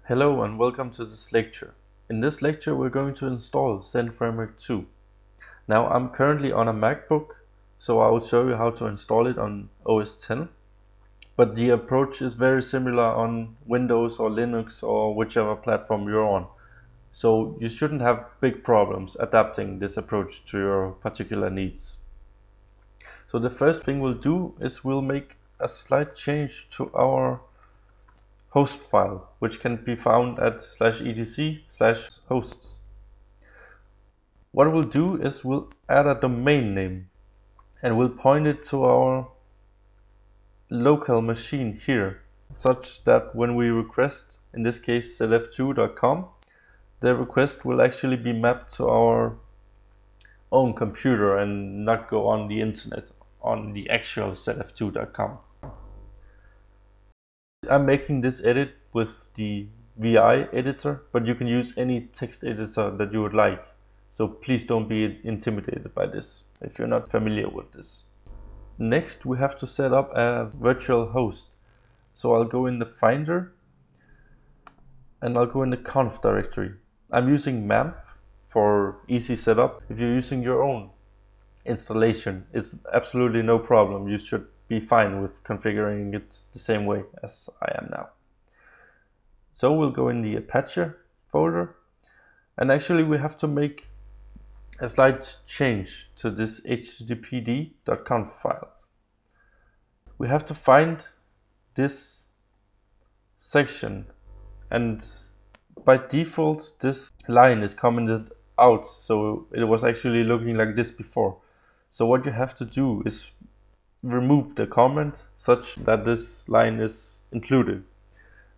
Hello and welcome to this lecture. In this lecture we're going to install Zend Framework 2. Now I'm currently on a MacBook, so I will show you how to install it on OS X. But the approach is very similar on Windows or Linux or whichever platform you're on. So you shouldn't have big problems adapting this approach to your particular needs. So the first thing we'll do is we'll make a slight change to our host file, which can be found at /etc/hosts. What we'll do is we'll add a domain name and we'll point it to our local machine here, such that when we request, in this case zf2.com, the request will actually be mapped to our own computer and not go on the internet on the actual zf2.com. I'm making this edit with the VI editor, but you can use any text editor that you would like. So please don't be intimidated by this if you're not familiar with this. Next, we have to set up a virtual host. So I'll go in the Finder and I'll go in the conf directory. I'm using MAMP for easy setup. If you're using your own installation, it's absolutely no problem. You should be fine with configuring it the same way as I am now. So we'll go in the Apache folder, and actually we have to make a slight change to this httpd.conf file. We have to find this section, and by default this line is commented out, so it was actually looking like this before. So what you have to do is remove the comment such that this line is included.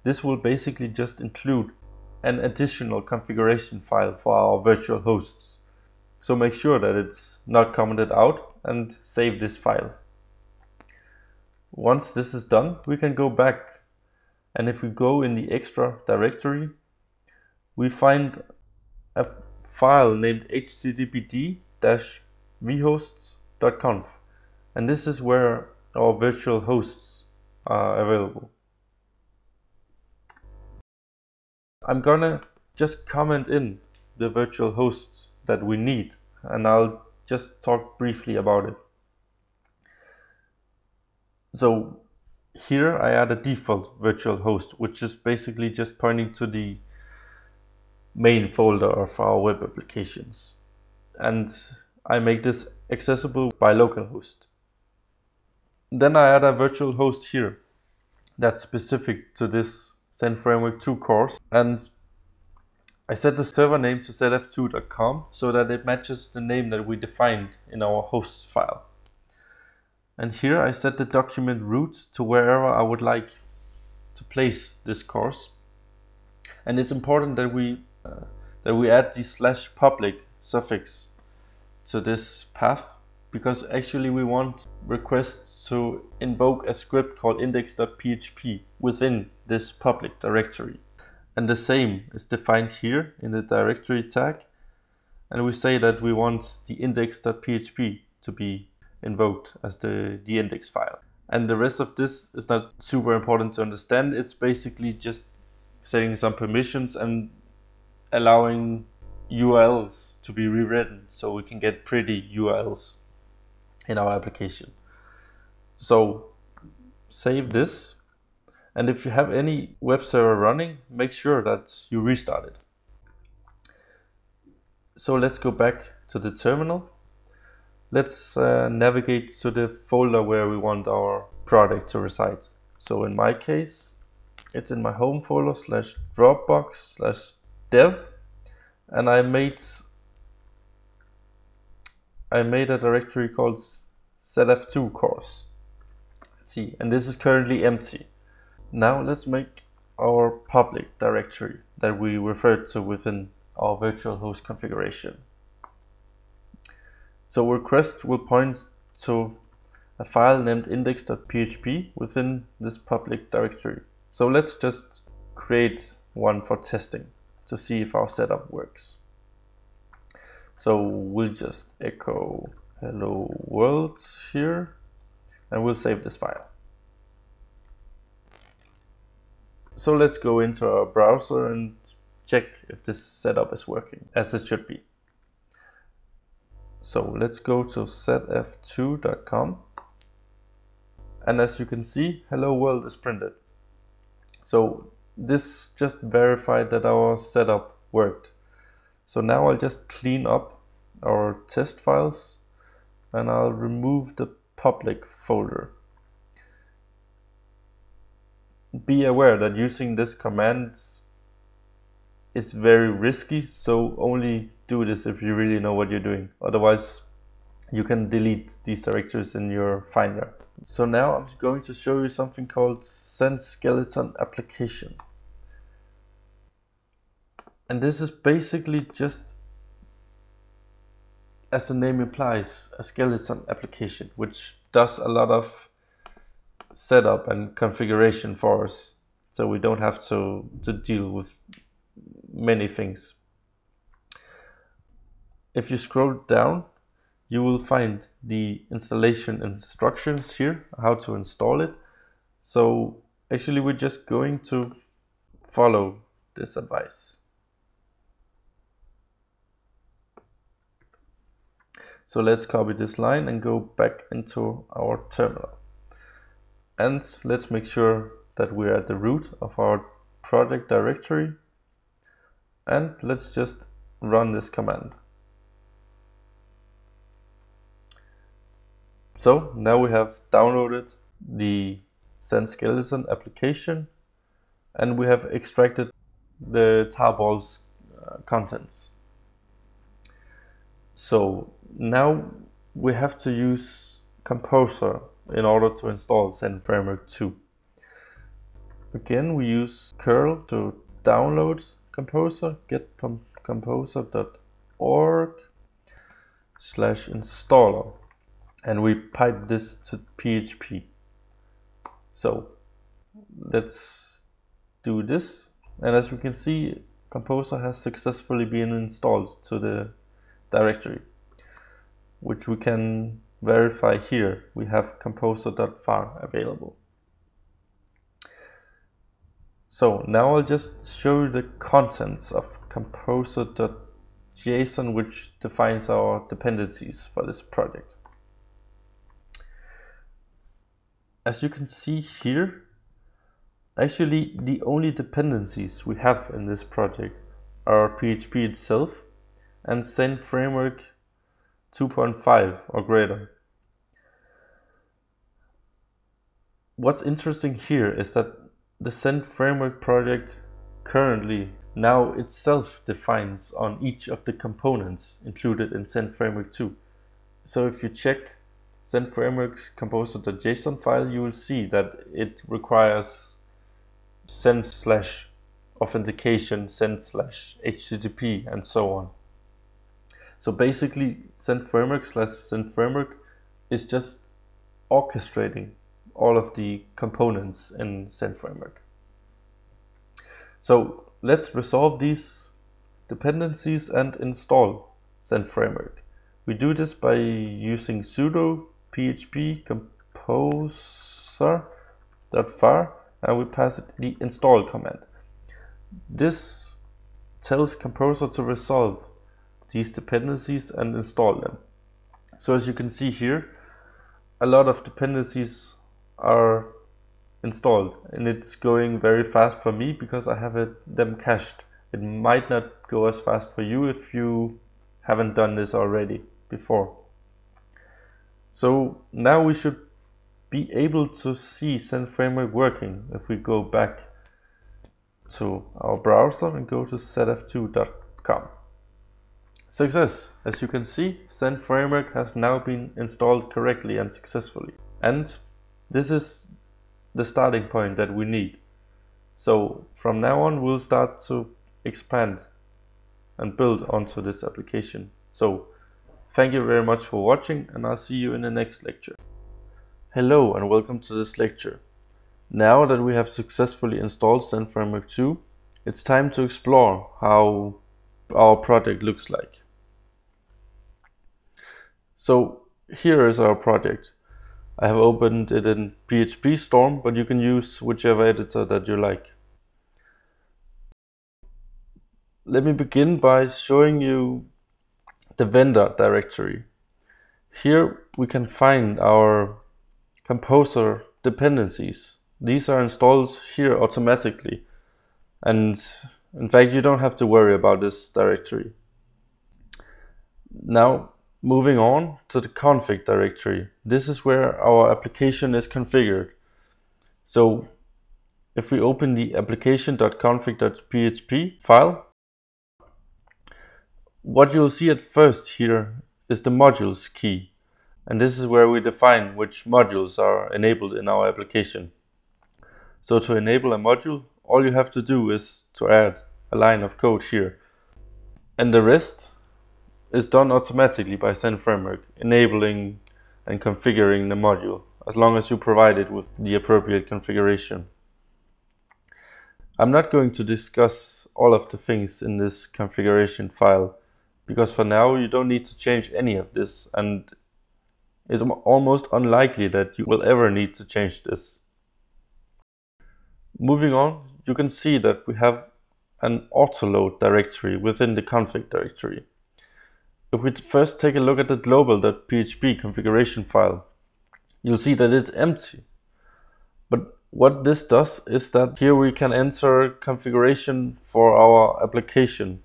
This will basically just include an additional configuration file for our virtual hosts. So make sure that it's not commented out and save this file. Once this is done, we can go back, and if we go in the extra directory, we find a file named httpd-vhosts.conf. And this is where our virtual hosts are available. I'm gonna just comment in the virtual hosts that we need, and I'll just talk briefly about it. So here I add a default virtual host, which is basically just pointing to the main folder of our web applications. And I make this accessible by localhost. Then I add a virtual host here that's specific to this Zend Framework 2 course, and I set the server name to zf2.com so that it matches the name that we defined in our hosts file. And here I set the document root to wherever I would like to place this course. And it's important that we add the /public suffix to this path, because actually we want requests to invoke a script called index.php within this public directory. And the same is defined here in the directory tag. And we say that we want the index.php to be invoked as the index file. And the rest of this is not super important to understand. It's basically just setting some permissions and allowing URLs to be rewritten so we can get pretty URLs in our application. So save this, and if you have any web server running, make sure that you restart it. So let's go back to the terminal. Let's navigate to the folder where we want our product to reside. So in my case, it's in my home folder /Dropbox/dev, and I made a directory called zf2 course. Let's see, and this is currently empty. Now let's make our public directory that we referred to within our virtual host configuration. So request will point to a file named index.php within this public directory. So let's just create one for testing to see if our setup works. So we'll just echo hello world here, and we'll save this file. So let's go into our browser and check if this setup is working as it should be. So let's go to zf2.com, and as you can see, hello world is printed. So this just verified that our setup worked. So now I'll just clean up our test files and I'll remove the public folder. Be aware that using this command is very risky, so only do this if you really know what you're doing. Otherwise, you can delete these directories in your Finder. So now I'm going to show you something called Zend Skeleton application. And this is basically just, as the name implies, a skeleton application, which does a lot of setup and configuration for us, so we don't have to deal with many things. If you scroll down, you will find the installation instructions here, how to install it. So actually we're just going to follow this advice. So let's copy this line and go back into our terminal. And let's make sure that we're at the root of our project directory. And let's just run this command. So now we have downloaded the Zend Skeleton application and we have extracted the tarball's contents. So now we have to use Composer in order to install Zend Framework 2. Again, we use curl to download Composer, get composer.org/installer, and we pipe this to PHP. So let's do this, and as we can see, Composer has successfully been installed to the directory, which we can verify here. We have composer.var available. So now I'll just show you the contents of composer.json, which defines our dependencies for this project. As you can see here, actually the only dependencies we have in this project are PHP itself and Zend Framework 2.5 or greater. What's interesting here is that the Zend Framework project currently now itself defines on each of the components included in Zend Framework 2. So if you check Zend Framework's composer.json file, you will see that it requires Zend/authentication, Zend/HTTP, and so on. So basically, Zend Framework/Zend Framework is just orchestrating all of the components in Zend Framework. So let's resolve these dependencies and install Zend Framework. We do this by using sudo php composer.var and we pass it the install command. This tells Composer to resolve these dependencies and install them. So as you can see here, a lot of dependencies are installed, and it's going very fast for me because I have them cached. It might not go as fast for you if you haven't done this already before. So now we should be able to see Zend Framework working if we go back to our browser and go to zf2.com. Success! As you can see, Zend Framework has now been installed correctly and successfully. And this is the starting point that we need. So from now on, we'll start to expand and build onto this application. So thank you very much for watching, and I'll see you in the next lecture. Hello and welcome to this lecture. Now that we have successfully installed Zend Framework 2, it's time to explore how our project looks like. So here is our project. I have opened it in PHP Storm, but you can use whichever editor that you like. Let me begin by showing you the vendor directory. Here we can find our composer dependencies. These are installed here automatically, and in fact you don't have to worry about this directory. Now moving on to the config directory. This is where our application is configured. So if we open the application.config.php file, what you'll see at first here is the modules key. And this is where we define which modules are enabled in our application. So to enable a module, all you have to do is to add a line of code here. And the rest is done automatically by Zend Framework, enabling and configuring the module, as long as you provide it with the appropriate configuration. I'm not going to discuss all of the things in this configuration file, because for now you don't need to change any of this, and it's almost unlikely that you will ever need to change this. Moving on, you can see that we have an autoload directory within the config directory. If we first take a look at the global.php configuration file, you'll see that it's empty. But what this does is that here we can enter configuration for our application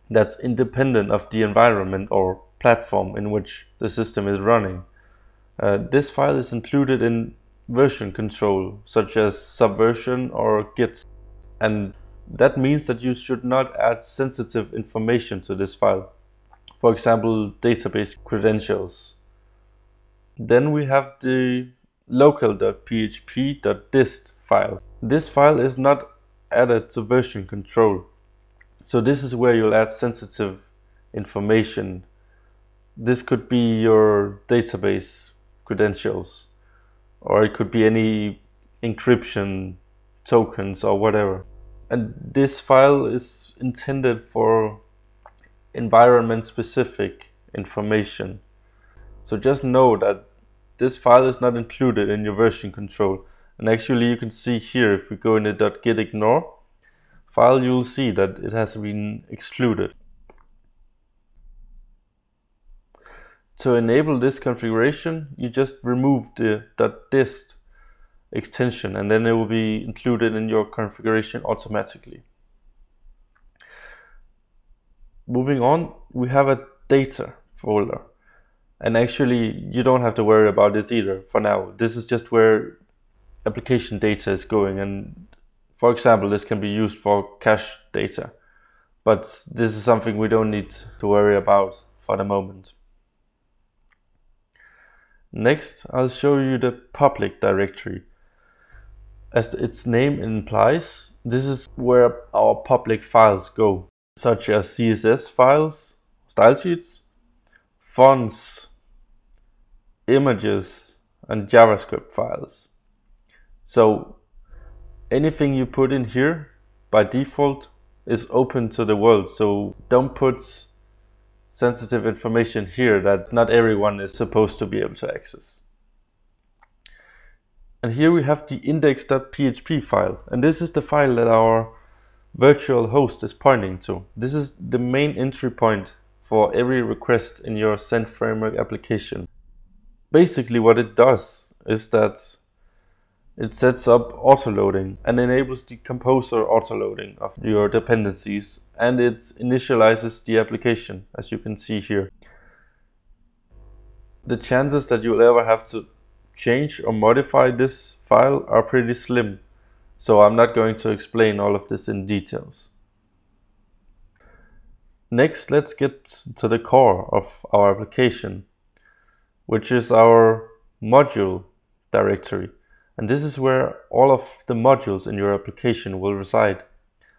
that's independent of the environment or platform in which the system is running. This file is included in version control, such as Subversion or Git. And that means that you should not add sensitive information to this file. For example, database credentials. Then we have the local.php.dist file. This file is not added to version control. So this is where you'll add sensitive information. This could be your database credentials, or it could be any encryption tokens or whatever. And this file is intended for environment specific information. So just know that this file is not included in your version control. And actually you can see here, if we go in the .gitignore file, you'll see that it has been excluded. To enable this configuration, you just remove the .dist extension, and then it will be included in your configuration automatically. Moving on, we have a data folder. And actually, you don't have to worry about this either for now. This is just where application data is going. And for example, this can be used for cache data. But this is something we don't need to worry about for the moment. Next, I'll show you the public directory. As its name implies, this is where our public files go, such as CSS files, style sheets, fonts, images, and JavaScript files. So anything you put in here by default is open to the world. So don't put sensitive information here that not everyone is supposed to be able to access. And here we have the index.php file, and this is the file that our virtual host is pointing to. This is the main entry point for every request in your Zend Framework application. Basically what it does is that it sets up autoloading and enables the composer autoloading of your dependencies, and it initializes the application, as you can see here. The chances that you'll ever have to change or modify this file are pretty slim, so I'm not going to explain all of this in details. Next, let's get to the core of our application, which is our module directory. And this is where all of the modules in your application will reside.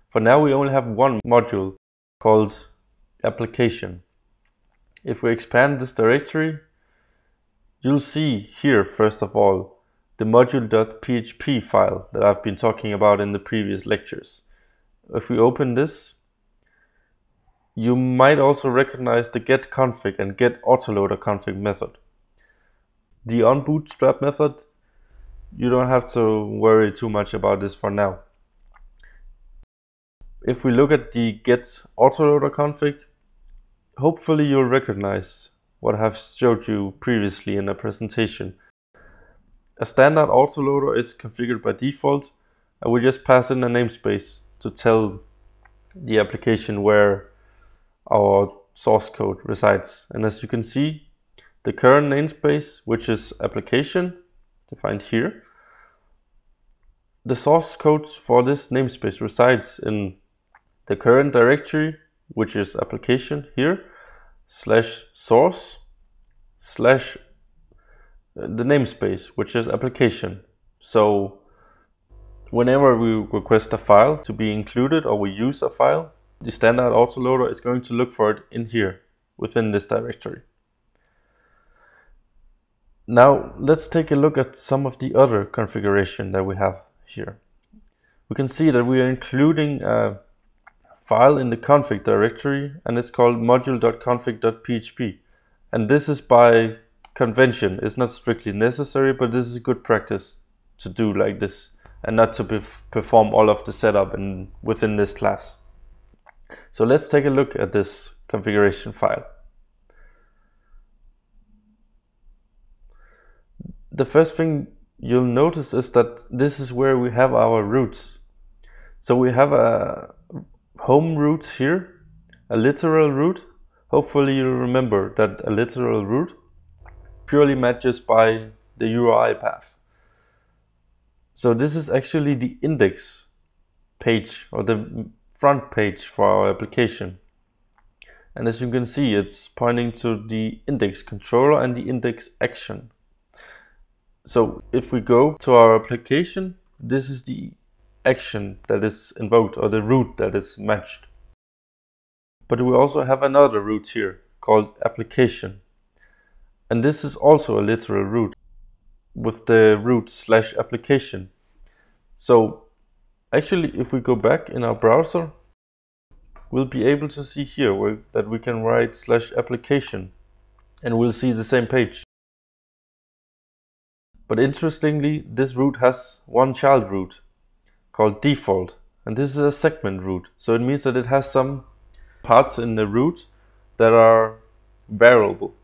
For now, we only have one module called application. If we expand this directory, you'll see here, first of all, the module.php file that I've been talking about in the previous lectures. If we open this, you might also recognize the getConfig and getAutoloaderConfig method. The onBootstrap method, you don't have to worry too much about this for now. if we look at the get autoloader config, hopefully you'll recognize what I have showed you previously in the presentation. A standard autoloader is configured by default, and we just pass in a namespace to tell the application where our source code resides. And as you can see, the current namespace, which is application, defined here, the source code for this namespace resides in the current directory, which is application here, /source/ the namespace, which is application. So whenever we request a file to be included or we use a file, the standard autoloader is going to look for it in here within this directory. Now let's take a look at some of the other configuration that we have here. We can see that we are including a file in the config directory, and it's called module.config.php. And this is by convention. It's not strictly necessary, but this is a good practice to do like this and not to perform all of the setup within this class. So let's take a look at this configuration file. The first thing you'll notice is that this is where we have our roots. So we have a home root here, a literal root. Hopefully you remember that a literal root purely matches by the URI path. So this is actually the index page or the front page for our application. And as you can see, it's pointing to the index controller and the index action. So if we go to our application, this is the action that is invoked, or the root that is matched. But we also have another root here called application. And this is also a literal root with the root /application. So actually, if we go back in our browser, we'll be able to see here that we can write /application and we'll see the same page. But interestingly, this root has one child root called default, and this is a segment root. So it means that it has some parts in the root that are variable.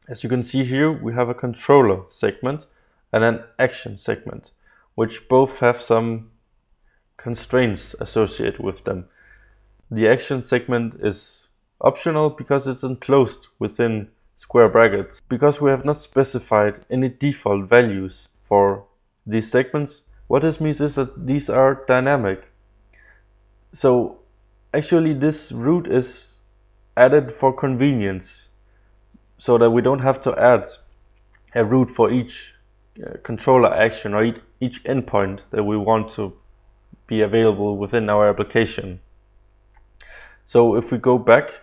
As you can see here, we have a controller segment and an action segment, which both have some constraints associated with them. The action segment is optional because it's enclosed within square brackets. Because we have not specified any default values for these segments, what this means is that these are dynamic. So actually this root is added for convenience, so that we don't have to add a root for each controller action or each endpoint that we want to be available within our application. So if we go back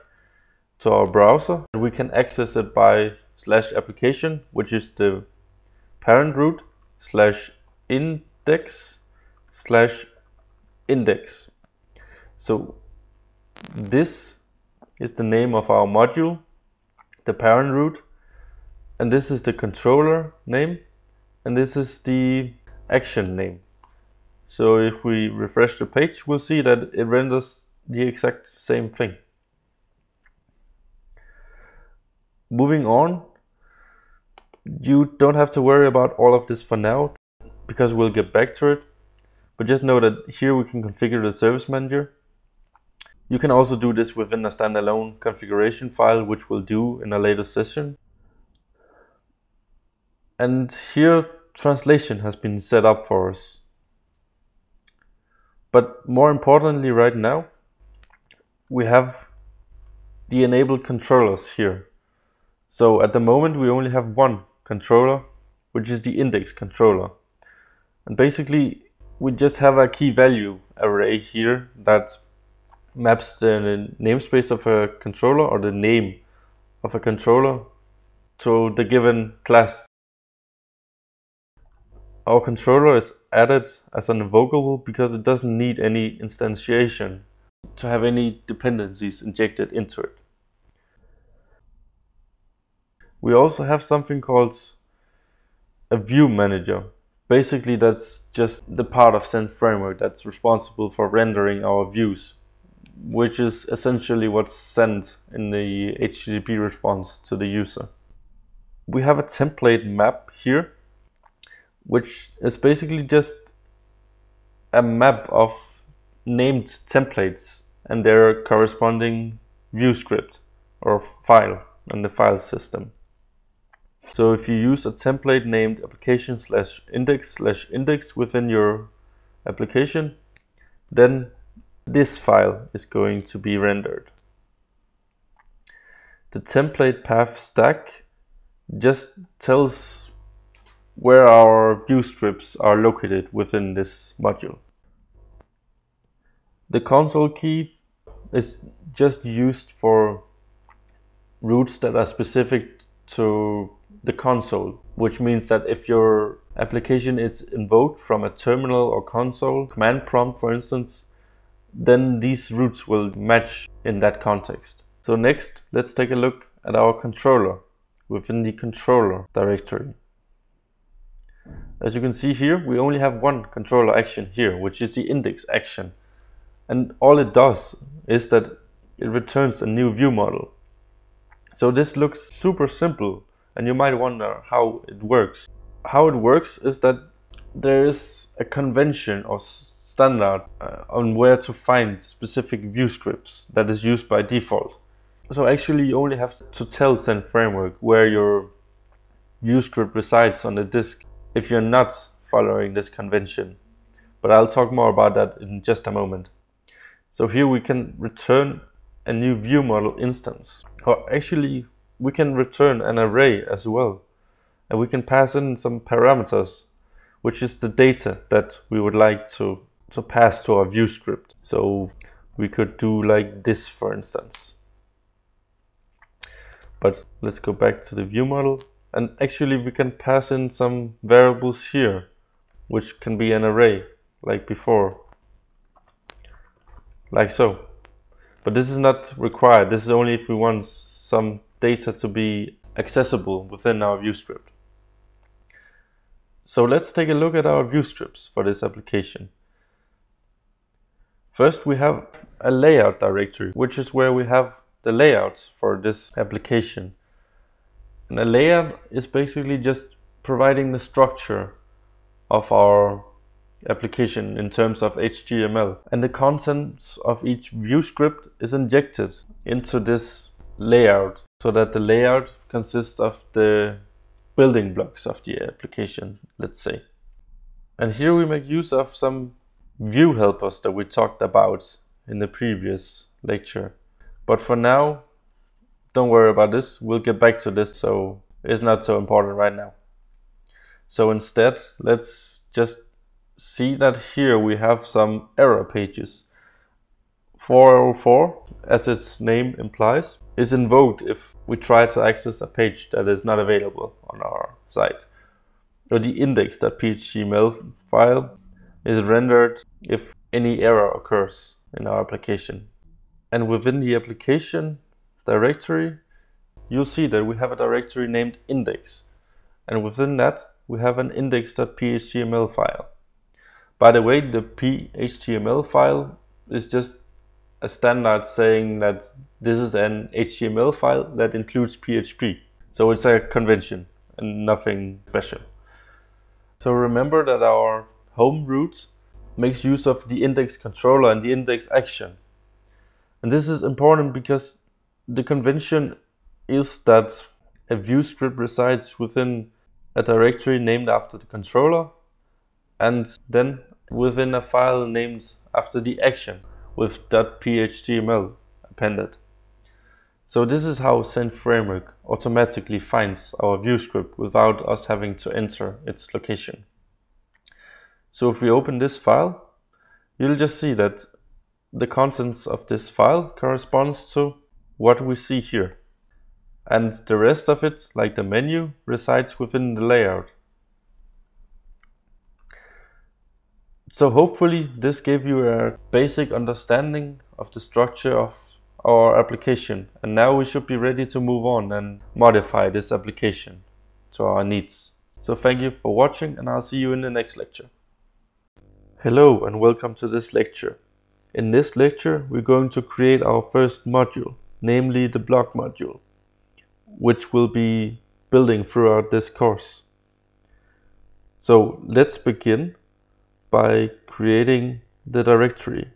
to our browser, we can access it by /application, which is the parent root, /index/index. So this is the name of our module, the parent root, and this is the controller name, and this is the action name. So if we refresh the page, we'll see that it renders the exact same thing. Moving on, you don't have to worry about all of this for now, because we'll get back to it. But just know that here we can configure the service manager. You can also do this within a standalone configuration file, which we'll do in a later session. And here translation has been set up for us. But more importantly right now, we have the enabled controllers here. So at the moment we only have one controller, which is the index controller. And basically we just have a key value array here that maps the namespace of a controller or the name of a controller to the given class. Our controller is added as an invocable because it doesn't need any instantiation to have any dependencies injected into it. We also have something called a view manager. Basically, that's just the part of Zend Framework that's responsible for rendering our views, which is essentially what's sent in the HTTP response to the user. We have a template map here, which is basically just a map of named templates and their corresponding view script or file in the file system. So if you use a template named application/index/index within your application, then this file is going to be rendered. The template path stack just tells where our view scripts are located within this module. The console key is just used for routes that are specific to the console, which means that if your application is invoked from a terminal or console command prompt, for instance, then these routes will match in that context. So next, let's take a look at our controller within the controller directory. As you can see here, we only have one controller action here, which is the index action. And all it does is that it returns a new view model. So this looks super simple, and you might wonder how it works. How it works is that there is a convention or standard on where to find specific view scripts that is used by default. So actually you only have to tell Zend Framework where your view script resides on the disk if you're not following this convention. But I'll talk more about that in just a moment. So here we can return a new view model instance, or actually we can return an array as well, and we can pass in some parameters, which is the data that we would like to pass to our view script. So we could do like this, for instance. But let's go back to the view model, and actually we can pass in some variables here, which can be an array like before, like so. But this is not required. This is only if we want some data to be accessible within our view script. So let's take a look at our view scripts for this application. First, we have a layout directory, which is where we have the layouts for this application. And a layout is basically just providing the structure of our application in terms of HTML. And the contents of each view script is injected into this layout, so that the layout consists of the building blocks of the application, let's say. And here we make use of some view helpers that we talked about in the previous lecture. But for now, don't worry about this. We'll get back to this, so it's not so important right now. So instead, let's just see that here we have some error pages. 404, as its name implies, is invoked if we try to access a page that is not available on our site. Or the index.php file is rendered if any error occurs in our application. And within the application directory, you'll see that we have a directory named index. And within that, we have an index.php file. By the way, the .html file is just a standard saying that this is an HTML file that includes PHP. So it's a convention and nothing special. So remember that our home root makes use of the index controller and the index action. And this is important because the convention is that a view script resides within a directory named after the controller, and then within a file named after the action with .php appended. So this is how Zend Framework automatically finds our view script without us having to enter its location. So if we open this file, you'll just see that the contents of this file corresponds to what we see here. And the rest of it, like the menu, resides within the layout. So hopefully this gave you a basic understanding of the structure of our application. And now we should be ready to move on and modify this application to our needs. So thank you for watching, and I'll see you in the next lecture. Hello and welcome to this lecture. In this lecture we're going to create our first module, namely the blog module, which we'll be building throughout this course. So let's begin by creating the directory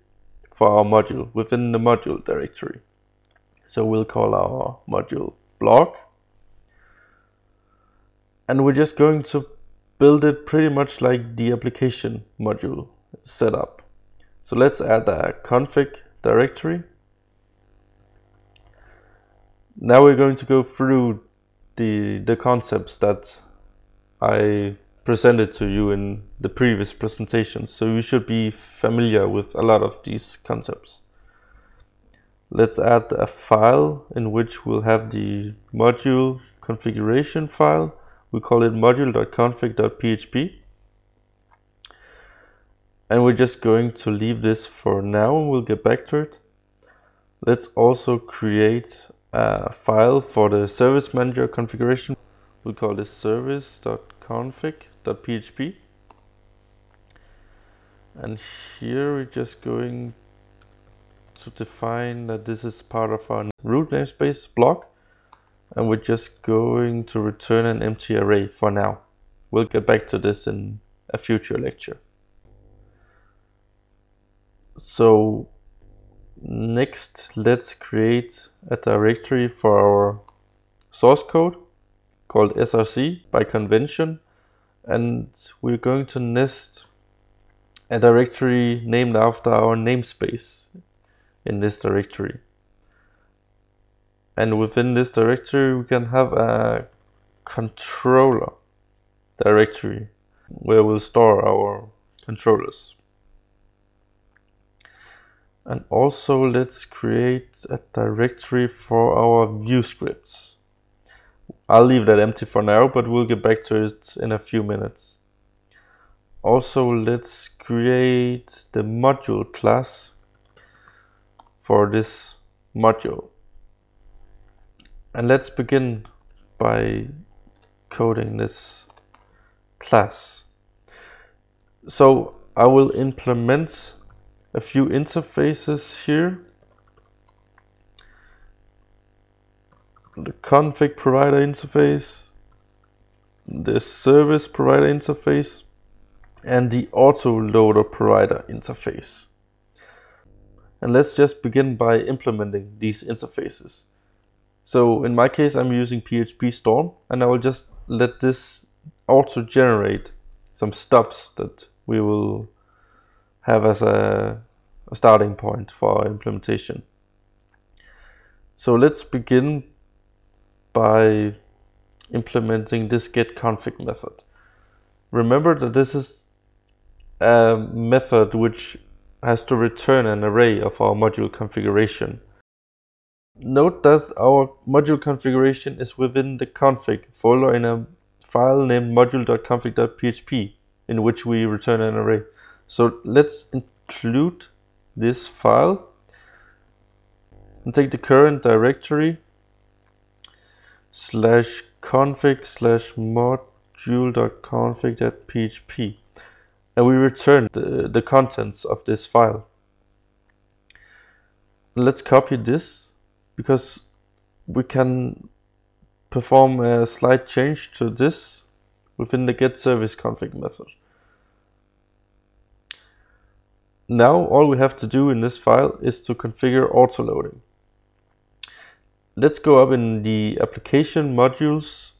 for our module within the module directory. So we'll call our module blog, and we're just going to build it pretty much like the application module setup. So let's add a config directory. Now we're going to go through the concepts that I presented to you in the previous presentation, so you should be familiar with a lot of these concepts. Let's add a file in which we'll have the module configuration file. We call it module.config.php, and we're just going to leave this for now and we'll get back to it. Let's also create a file for the service manager configuration. We'll call this service.config.php, and here we're just going to define that this is part of our root namespace block, and we're just going to return an empty array for now. We'll get back to this in a future lecture. So next, let's create a directory for our source code called src by convention, and we're going to nest a directory named after our namespace in this directory. And within this directory we can have a controller directory where we'll store our controllers. And also let's create a directory for our view scripts. I'll leave that empty for now, but we'll get back to it in a few minutes. Also, let's create the module class for this module. And let's begin by coding this class. So I will implement a few interfaces here. The config provider interface, the service provider interface, and the autoloader provider interface. And let's just begin by implementing these interfaces. So in my case, I'm using PHP Storm, and I will just let this auto generate some stubs that we will have as a starting point for our implementation. So let's begin by implementing this getConfig method. Remember that this is a method which has to return an array of our module configuration. Note that our module configuration is within the config folder in a file named module.config.php, in which we return an array. So let's include this file and take the current directory /config/module.config.php, and we return the contents of this file. Let's copy this because we can perform a slight change to this within the getServiceConfig method. Now all we have to do in this file is to configure autoloading. Let's go up in the application modules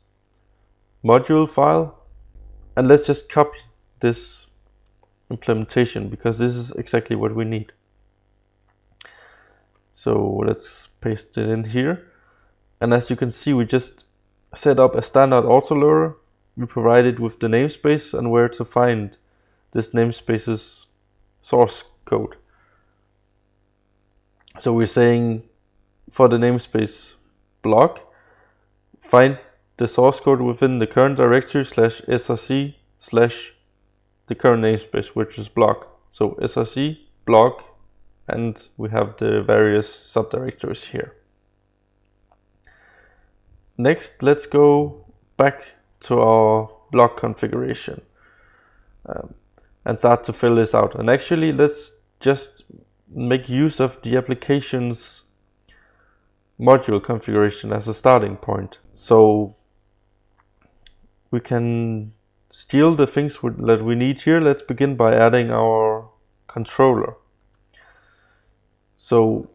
module file, and let's just copy this implementation because this is exactly what we need. So let's paste it in here, and as you can see, we just set up a standard autoloader. We provide it with the namespace and where to find this namespace's source code. So we're saying for the namespace blog, find the source code within the current directory /src/ the current namespace, which is blog. So src blog, and we have the various subdirectories here. Next, let's go back to our block configuration and start to fill this out. And actually, let's just make use of the application's module configuration as a starting point. So we can steal the things that we need here. Let's begin by adding our controller. So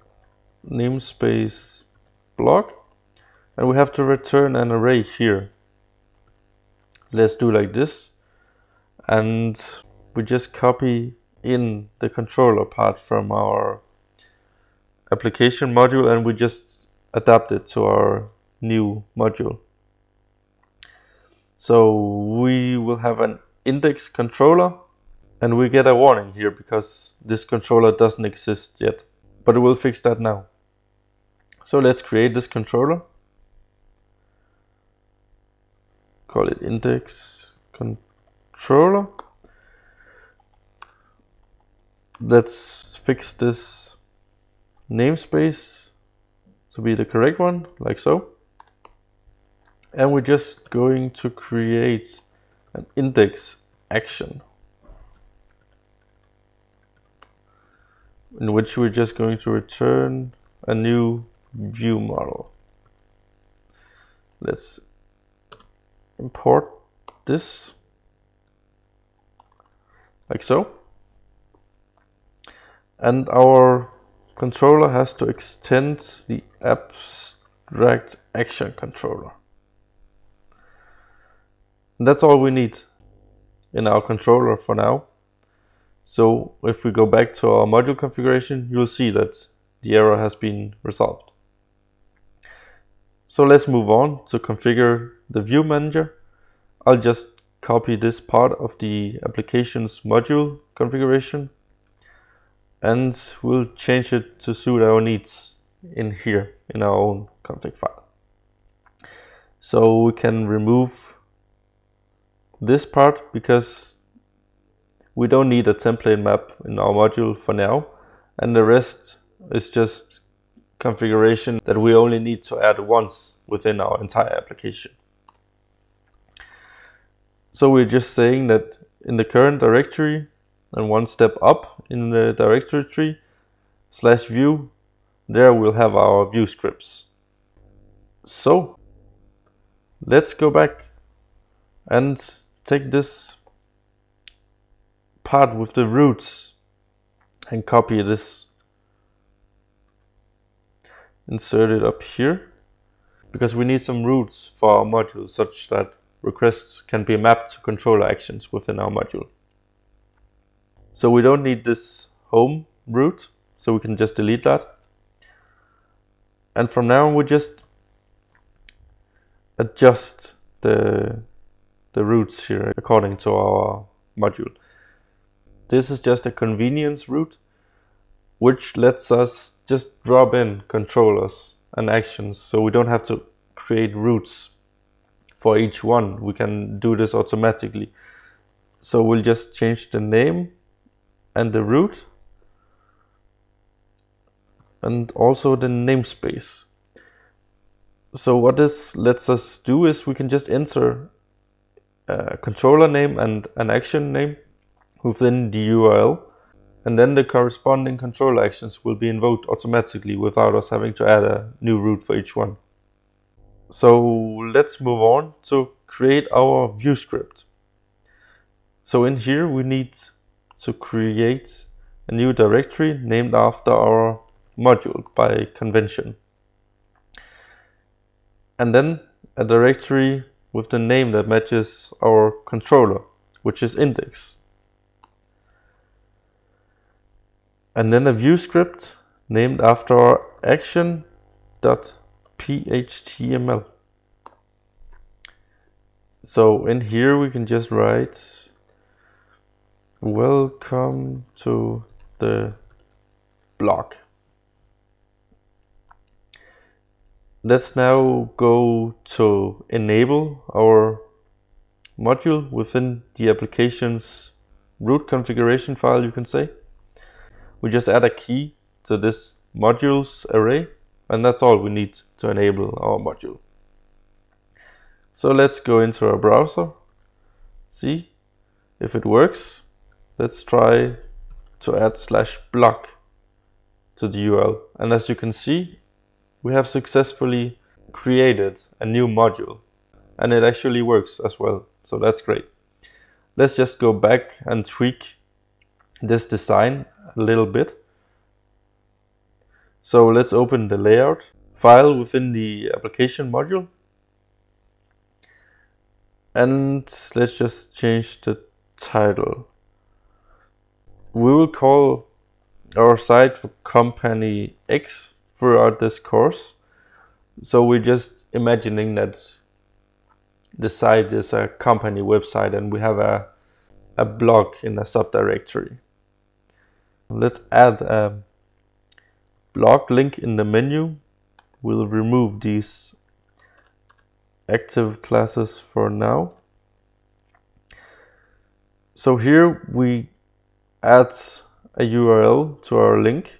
namespace block, and we have to return an array here. Let's do like this, and we just copy in the controller part from our application module, and we just adapt it to our new module. So we will have an index controller, and we get a warning here because this controller doesn't exist yet, but we'll fix that now. So let's create this controller, call it index controller. Let's fix this namespace to be the correct one, like so. And we're just going to create an index action, in which we're just going to return a new view model. Let's import this, like so. And our controller has to extend the abstract action controller. And that's all we need in our controller for now. So if we go back to our module configuration, you'll see that the error has been resolved. So let's move on to configure the view manager. I'll just copy this part of the application's module configuration, and we'll change it to suit our needs in here in our own config file. So we can remove this part because we don't need a template map in our module for now, and the rest is just configuration that we only need to add once within our entire application. So we're just saying that in the current directory and one step up in the directory tree /view, there we'll have our view scripts. So let's go back and take this part with the roots and copy this, insert it up here, because we need some roots for our module such that requests can be mapped to controller actions within our module. So we don't need this home root, so we can just delete that. And from now on we just adjust the roots here according to our module. This is just a convenience root, which lets us just drop in controllers and actions, so we don't have to create roots for each one. We can do this automatically. So we'll just change the name and the root, and also the namespace. So what this lets us do is we can just enter a controller name and an action name within the URL, and then the corresponding controller actions will be invoked automatically without us having to add a new root for each one. So let's move on to create our view script. So in here we need to create a new directory named after our module by convention, and then a directory with the name that matches our controller, which is index, and then a view script named after our action.phtml. So in here we can just write welcome to the block. Let's now go to enable our module within the application's root configuration file, you can say. We just add a key to this modules array, and that's all we need to enable our module. So let's go into our browser see if it works. Let's try to add /blog to the URL. And as you can see, we have successfully created a new module, and it actually works as well. So that's great. Let's just go back and tweak this design a little bit. So let's open the layout file within the application module. And let's just change the title. We will call our site for Company X throughout this course. So we're just imagining that the site is a company website and we have a blog in a subdirectory. Let's add a blog link in the menu. We'll remove these active classes for now. So here we add a URL to our link,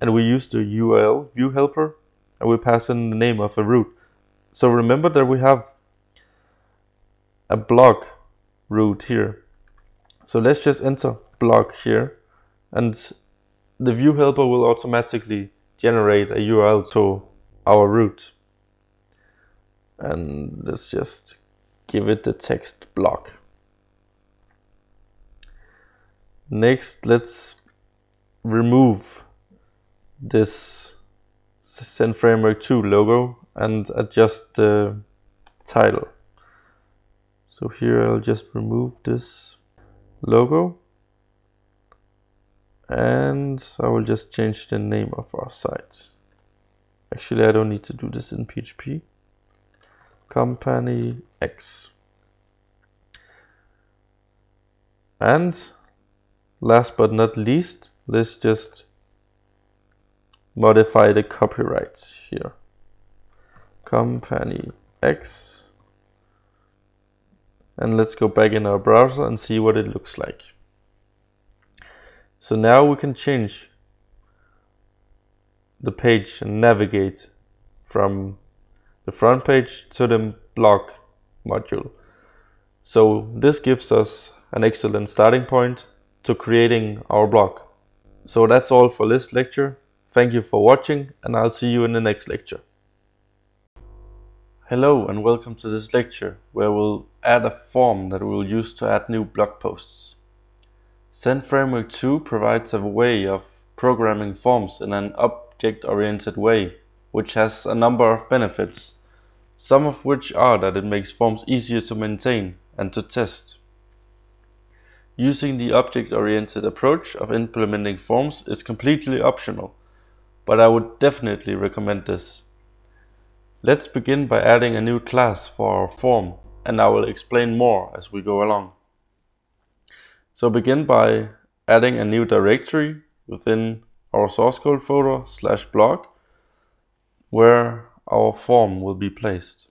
and we use the URL view helper, and we pass in the name of a root. So remember that we have a blog root here. So let's just enter blog here, and the view helper will automatically generate a URL to our root. And let's just give it the text blog. Next, let's remove this Zend Framework 2 logo and adjust the title. So here I'll just remove this logo, and I will just change the name of our site. Actually, I don't need to do this in PHP. Company X. And last but not least, let's just modify the copyright here. Company X. And let's go back in our browser and see what it looks like. So now we can change the page and navigate from the front page to the blog module. So this gives us an excellent starting point to creating our blog. So that's all for this lecture. Thank you for watching, and I'll see you in the next lecture. Hello and welcome to this lecture, where we'll add a form that we'll use to add new blog posts. Zend Framework 2 provides a way of programming forms in an object-oriented way, which has a number of benefits, some of which are that it makes forms easier to maintain and to test. Using the object-oriented approach of implementing forms is completely optional, but I would definitely recommend this. Let's begin by adding a new class for our form, and I will explain more as we go along. So begin by adding a new directory within our source code folder /blog, where our form will be placed.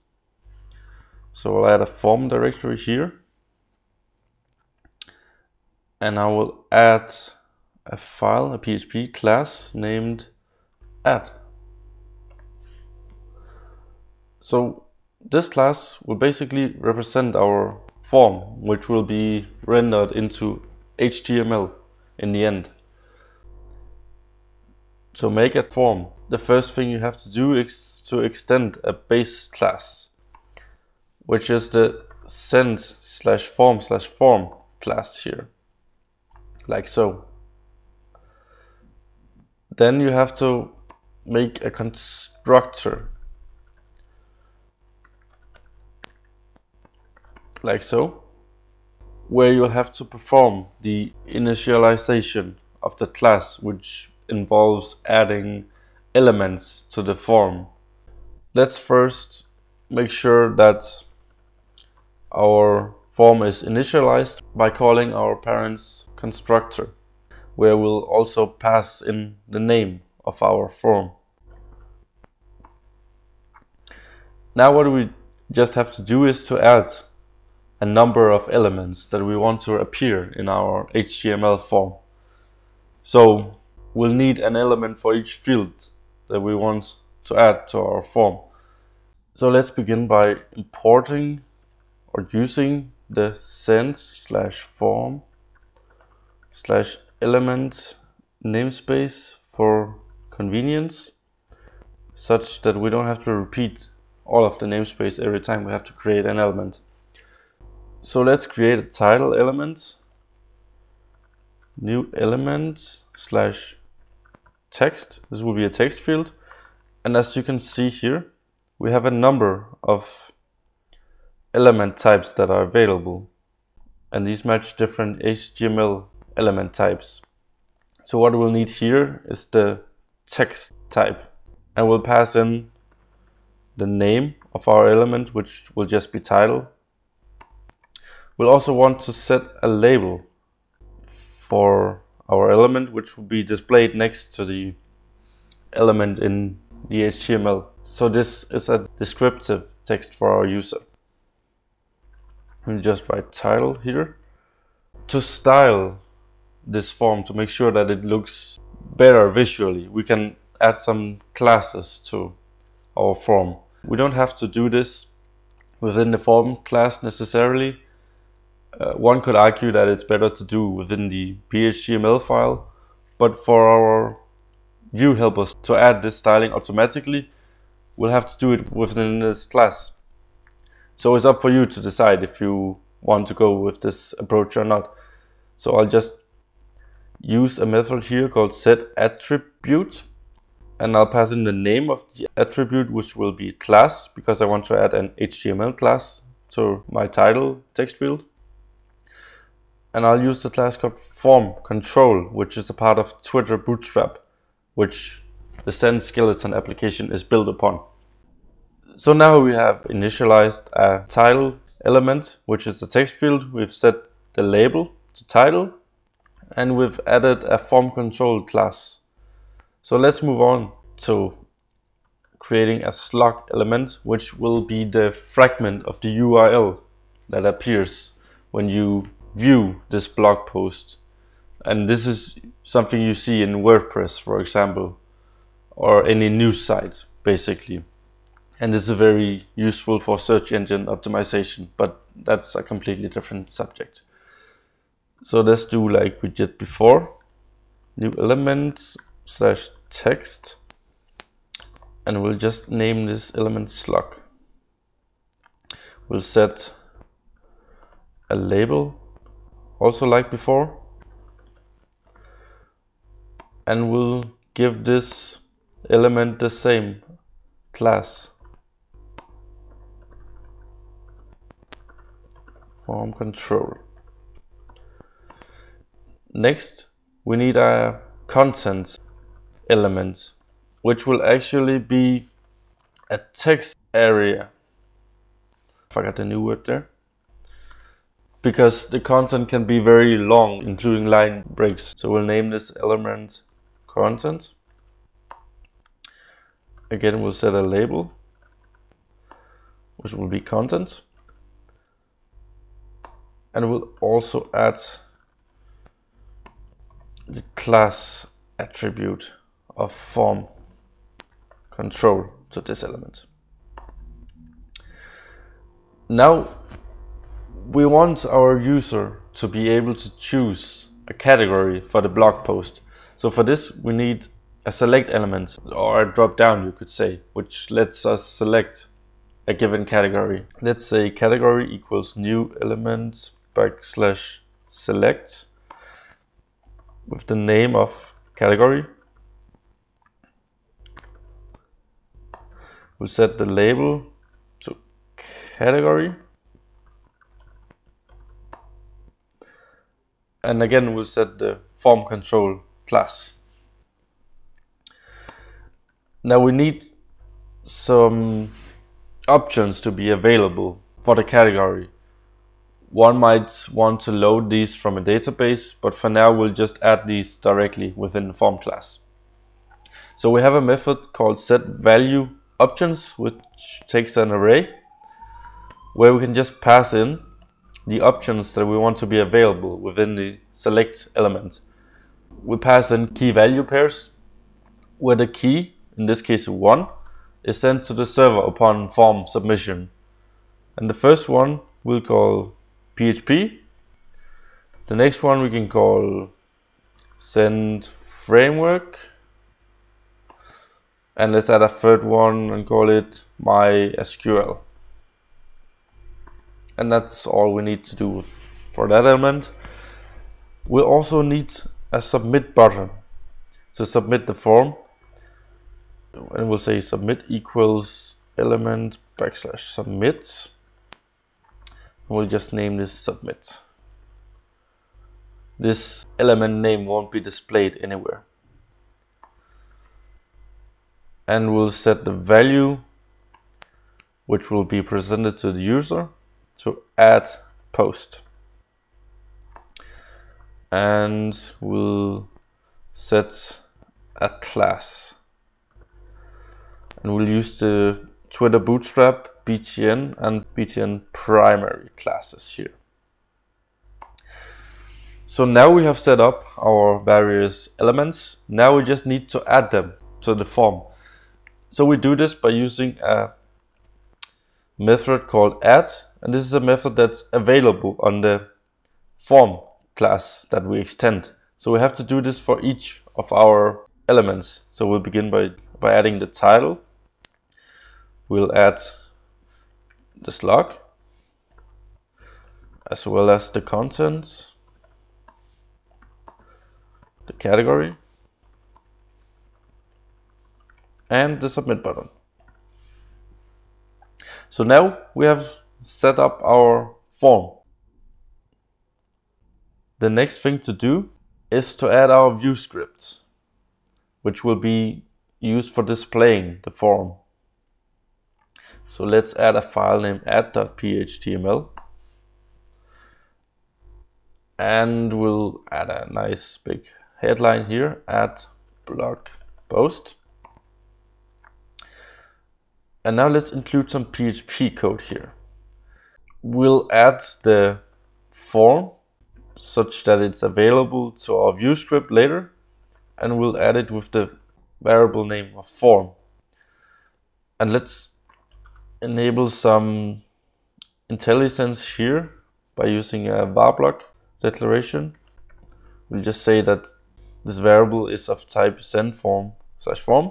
So I'll add a form directory here, and I will add a file, a PHP class named add. So this class will basically represent our form, which will be rendered into HTML in the end. To make a form, the first thing you have to do is to extend a base class, which is the send/form/form class here, like so. Then you have to make a constructor, like so, where you'll have to perform the initialization of the class, which involves adding elements to the form. Let's first make sure that our form is initialized by calling our parent's constructor, where we'll also pass in the name of our form. Now what we just have to do is to add a number of elements that we want to appear in our HTML form. So we'll need an element for each field that we want to add to our form. So let's begin by importing or using the Zend/form/element namespace for convenience, such that we don't have to repeat all of the namespace every time we have to create an element. So let's create a title element, new element /text. This will be a text field. And as you can see here, we have a number of element types that are available. And these match different HTML element types. So what we'll need here is the text type. And we'll pass in the name of our element, which will just be title. We'll also want to set a label for our element, which will be displayed next to the element in the HTML. So this is a descriptive text for our user. We'll just write title here. To style this form, to make sure that it looks better visually, we can add some classes to our form. We don't have to do this within the form class necessarily. One could argue that it's better to do within the PHTML file, but for our view helpers to add this styling automatically, we'll have to do it within this class. So it's up for you to decide if you want to go with this approach or not. So I'll just use a method here called setAttribute, and I'll pass in the name of the attribute, which will be class, because I want to add an HTML class to my title text field. And I'll use the class called form control, which is a part of Twitter Bootstrap, which the Zend skeleton application is built upon. So now we have initialized a title element, which is a text field. We've set the label to title, and we've added a form control class. So let's move on to creating a slug element, which will be the fragment of the URL that appears when you view this blog post. And this is something you see in WordPress, for example, or any news site, basically. And this is very useful for search engine optimization, but that's a completely different subject. So let's do like we did before. New element /text, and we'll just name this element slug. We'll set a label, also like before, and we'll give this element the same class, form control. Next, we need a content element, which will actually be a text area. I forgot the new word there. Because the content can be very long, including line breaks. So we'll name this element content. Again, we'll set a label, which will be content. And we'll also add the class attribute of form control to this element. Now we want our user to be able to choose a category for the blog post. So for this we need a select element, or a drop down you could say, which lets us select a given category. Let's say category equals new element /select with the name of category. We'll set the label to category. And again, we'll set the form control class. Now we need some options to be available for the category. One might want to load these from a database, but for now we'll just add these directly within the form class. So we have a method called setValueOptions, which takes an array where we can just pass in the options that we want to be available within the select element. We pass in key value pairs, where the key, in this case 1, is sent to the server upon form submission. And the first one we'll call PHP. The next one we can call Zend Framework. And let's add a third one and call it MySQL. And that's all we need to do for that element. We also need a submit button to submit the form. And we'll say submit equals element / submit. And we'll just name this submit. This element name won't be displayed anywhere. And we'll set the value, which will be presented to the user, to add post. And we'll set a class. And we'll use the Twitter Bootstrap, BTN, and BTN primary classes here. So now we have set up our various elements. Now we just need to add them to the form. So we do this by using a method called add, and this is a method that's available on the form class that we extend. So we have to do this for each of our elements. So we'll begin by adding the title. We'll add the slug, as well as the content, the category, and the submit button. So now we have set up our form. The next thing to do is to add our view script, which will be used for displaying the form. So let's add a file named add.phhtml. And we'll add a nice big headline here, add blog post. And now let's include some PHP code here. We'll add the form such that it's available to our view script later, and we'll add it with the variable name of form. And let's enable some IntelliSense here by using a var block declaration. We'll just say that this variable is of type Zend form / form.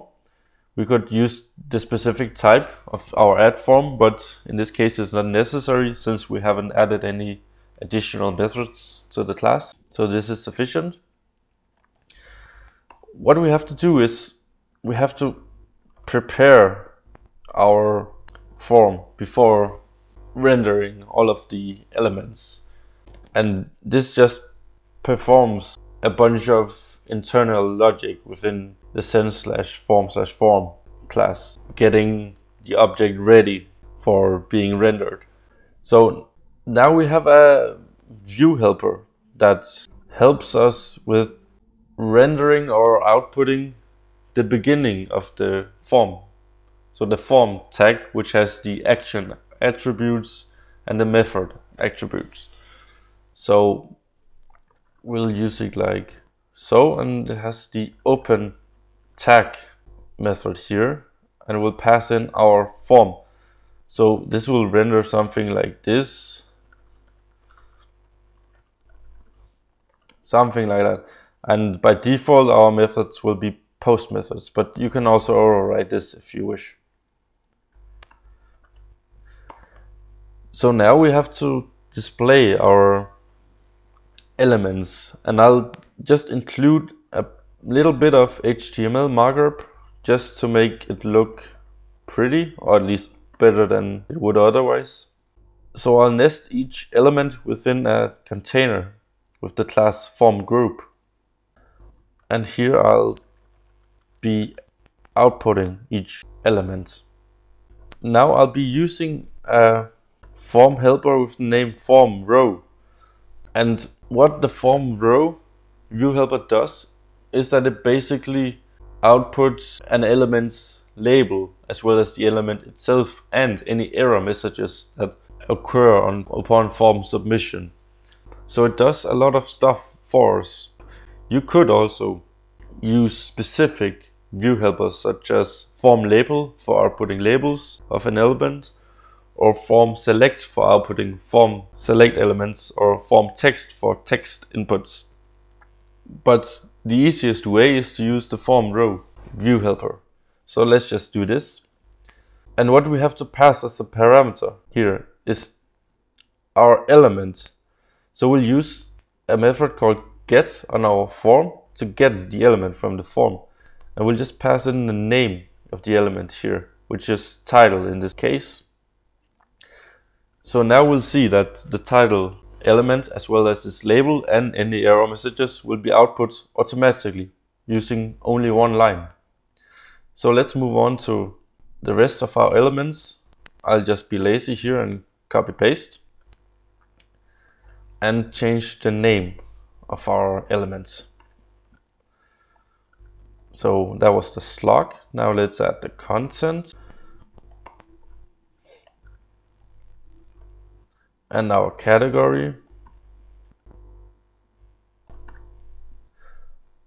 We could use the specific type of our add form, but in this case it's not necessary since we haven't added any additional methods to the class. So this is sufficient. What we have to do is we have to prepare our form before rendering all of the elements. And this just performs a bunch of internal logic within the Zend /form /form class, getting the object ready for being rendered. So now we have a view helper that helps us with rendering or outputting the beginning of the form. So the form tag, which has the action attributes and the method attributes. So we'll use it like so, and it has the open tag method here, and we'll pass in our form. So this will render something like this, something like that. And by default our methods will be post methods, but you can also override this if you wish. So now we have to display our elements, and I'll just include a little bit of HTML markup just to make it look pretty, or at least better than it would otherwise. So I'll nest each element within a container with the class form group, and here I'll be outputting each element. Now I'll be using a form helper with the name form row, and what the form row view helper does is that it basically outputs an element's label as well as the element itself and any error messages that occur upon form submission. So it does a lot of stuff for us. You could also use specific view helpers such as form label for outputting labels of an element, or form select for outputting form select elements, or form text for text inputs. But the easiest way is to use the form row view helper. So let's just do this. And what we have to pass as a parameter here is our element. So we'll use a method called get on our form to get the element from the form. And we'll just pass in the name of the element here, which is title in this case. So now we'll see that the title element, as well as its label and any error messages, will be output automatically using only one line. So let's move on to the rest of our elements. I'll just be lazy here and copy paste and change the name of our element. So that was the slug. Now let's add the content and our category.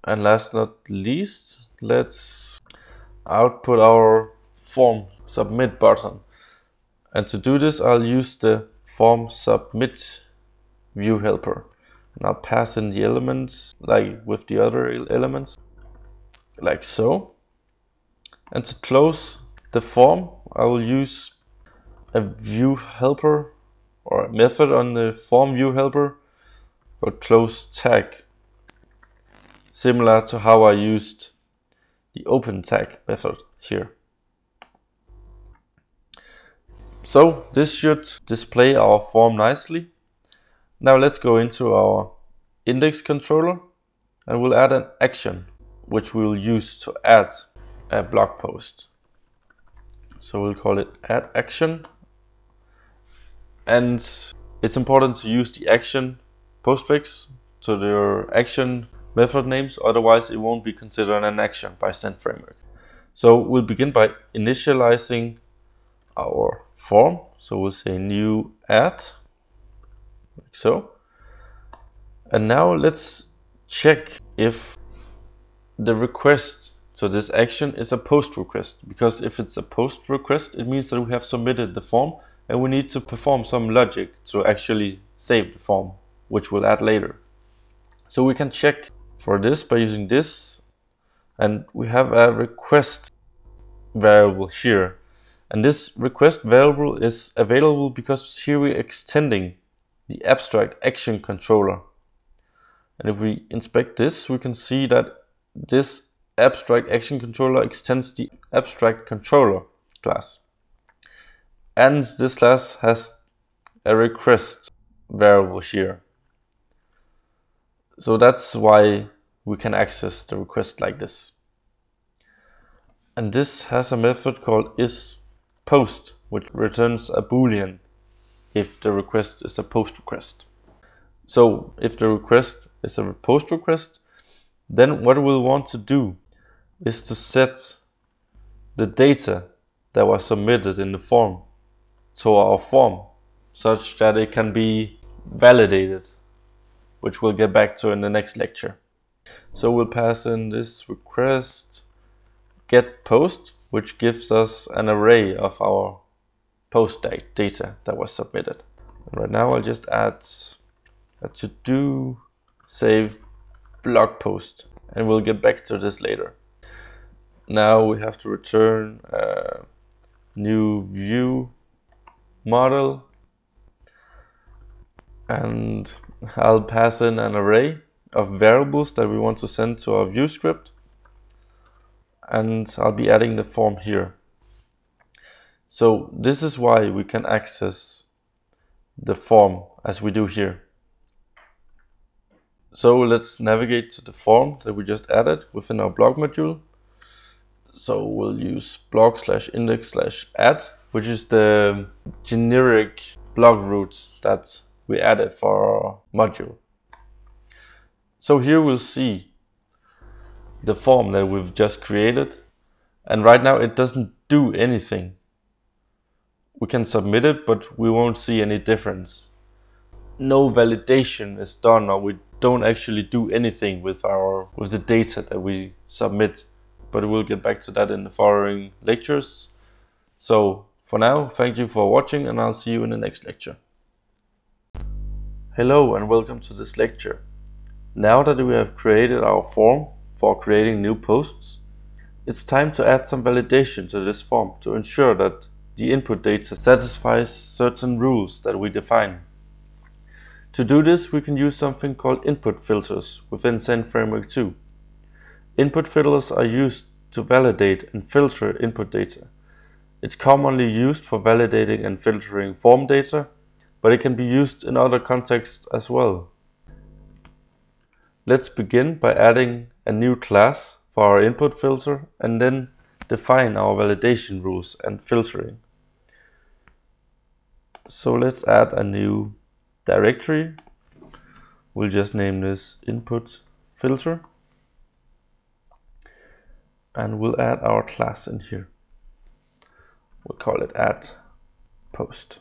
And last not least, let's output our form submit button. And to do this, I'll use the form submit view helper. And I'll pass in the elements like with the other elements, like so. And to close the form, I will use a view helper or a method on the form view helper called close tag, similar to how I used the open tag method here. So this should display our form nicely. Now let's go into our index controller and we'll add an action which we'll use to add a blog post. So we'll call it add action, and it's important to use the action postfix to your action method names, otherwise it won't be considered an action by Zend Framework. So we'll begin by initializing our form. So we'll say new add, like so. And now let's check if the request to this action is a post request, because if it's a post request, it means that we have submitted the form and we need to perform some logic to actually save the form, which we'll add later. So we can check for this by using this, and we have a request variable here. And this request variable is available because here we're extending the abstract action controller. And if we inspect this, we can see that this abstract action controller extends the abstract controller class. And this class has a request variable here. So that's why we can access the request like this. And this has a method called isPost, which returns a boolean if the request is a post request. So if the request is a post request, then what we'll want to do is to set the data that was submitted in the form to our form, such that it can be validated, which we'll get back to in the next lecture. So we'll pass in this request get post, which gives us an array of our post data that was submitted. And right now I'll just add a to-do save blog post, and we'll get back to this later. Now we have to return a new view model, and I'll pass in an array of variables that we want to send to our view script, and I'll be adding the form here. So this is why we can access the form as we do here. So let's navigate to the form that we just added within our blog module. So we'll use blog/index/add, which is the generic blog routes that we added for our module. So here we'll see the form that we've just created, and right now it doesn't do anything. We can submit it, but we won't see any difference. No validation is done, or we don't actually do anything with the data that we submit, but we'll get back to that in the following lectures. So For now, thank you for watching, and I'll see you in the next lecture. Hello and welcome to this lecture. Now that we have created our form for creating new posts, it's time to add some validation to this form to ensure that the input data satisfies certain rules that we define. To do this, we can use something called input filters within Zend Framework 2. Input filters are used to validate and filter input data. It's commonly used for validating and filtering form data, but it can be used in other contexts as well. Let's begin by adding a new class for our input filter and then define our validation rules and filtering. So let's add a new directory. We'll just name this input filter and we'll add our class in here. We'll call it add post.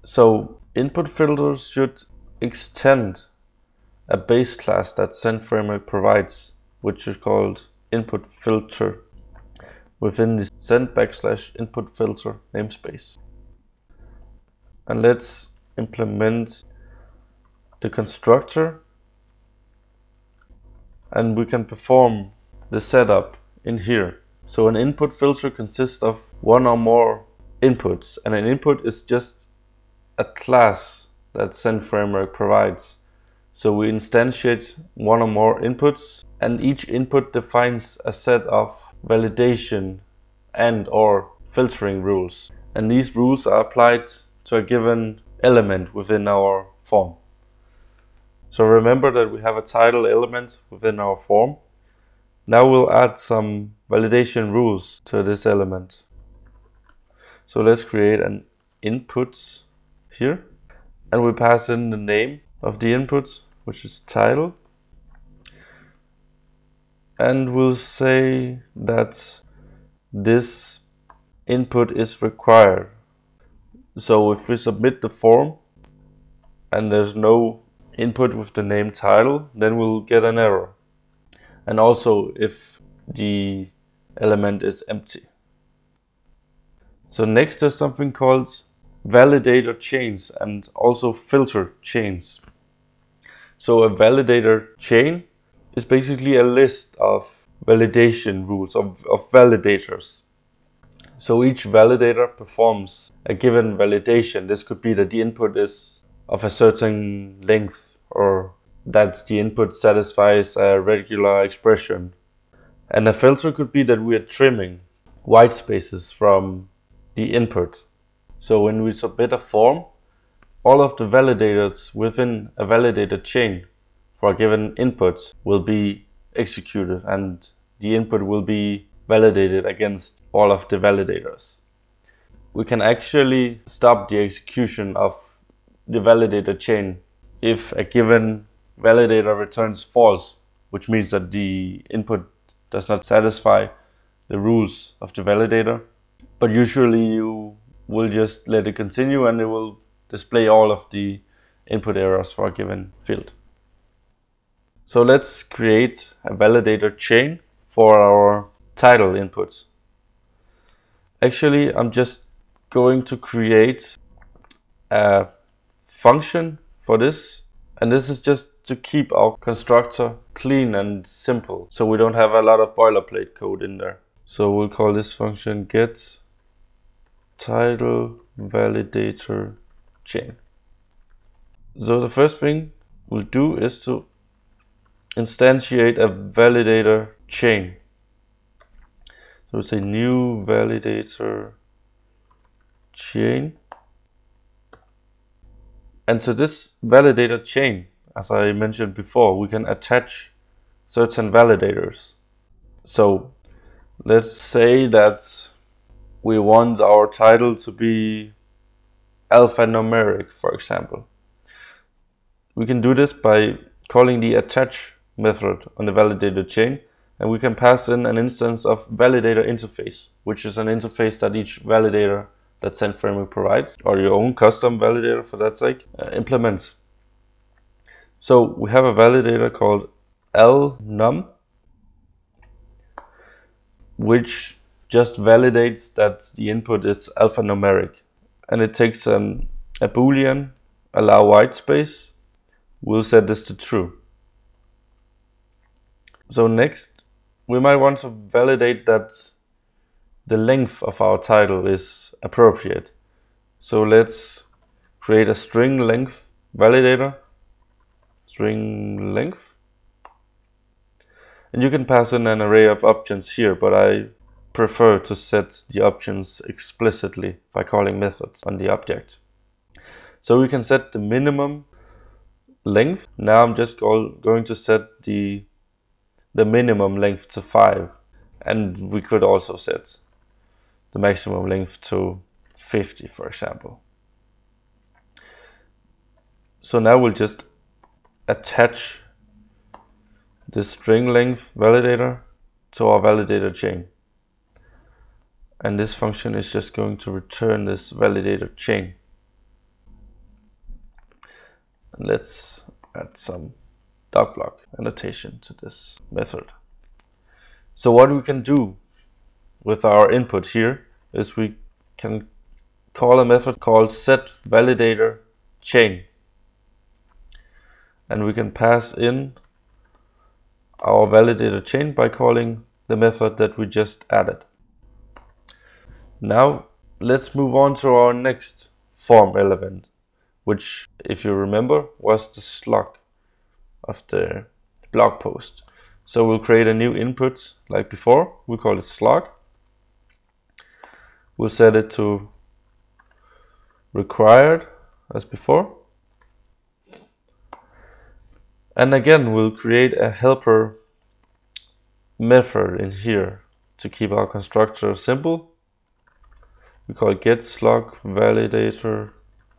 So input filters should extend a base class that Zend Framework provides, which is called input filter within the Zend \input filter namespace. And let's implement the constructor, and we can perform the setup in here. So an input filter consists of one or more inputs, and an input is just a class that Zend Framework provides. So we instantiate one or more inputs, and each input defines a set of validation and or filtering rules. And these rules are applied to a given element within our form. So remember that we have a title element within our form. Now we'll add some validation rules to this element. So let's create an inputs here, and we pass in the name of the input, which is title, and we'll say that this input is required. So if we submit the form and there's no input with the name title, then we'll get an error. And also if the element is empty. So next there's something called validator chains and also filter chains. So a validator chain is basically a list of validation rules of validators. So each validator performs a given validation. This could be that the input is of a certain length, or that the input satisfies a regular expression. And a filter could be that we are trimming white spaces from the input. So when we submit a form, all of the validators within a validator chain for a given input will be executed, and the input will be validated against all of the validators. We can actually stop the execution of the validator chain if a given validator returns false, which means that the input does not satisfy the rules of the validator. But usually you will just let it continue and it will display all of the input errors for a given field. So let's create a validator chain for our title input. Actually, I'm just going to create a function for this, and this is just to keep our constructor clean and simple, so we don't have a lot of boilerplate code in there. So we'll call this function get title validator chain. So the first thing we'll do is to instantiate a validator chain. So we'll say new validator chain. And to this validator chain, as I mentioned before, we can attach certain validators. So let's say that we want our title to be alphanumeric, for example. We can do this by calling the attach method on the validator chain, and we can pass in an instance of validator interface, which is an interface that each validator that Zend Framework provides, or your own custom validator for that sake, implements. So we have a validator called lnum, which just validates that the input is alphanumeric, and it takes a boolean, allow white space. We'll set this to true. So next, we might want to validate that the length of our title is appropriate. So let's create a string length validator, string length. And you can pass in an array of options here, but I prefer to set the options explicitly by calling methods on the object. So we can set the minimum length. Now I'm just going to set the minimum length to 5, and we could also set the maximum length to 50, for example. So now we'll just attach the string length validator to our validator chain, and this function is just going to return this validator chain. And let's add some dot block annotation to this method. So what we can do with our input here is we can call a method called setValidatorChain, and we can pass in our validator chain by calling the method that we just added. Now let's move on to our next form element, which, if you remember, was the slug of the blog post. So we'll create a new input like before. We call it slug. We'll set it to required as before. And again, we'll create a helper method in here to keep our constructor simple. We call it get slug validator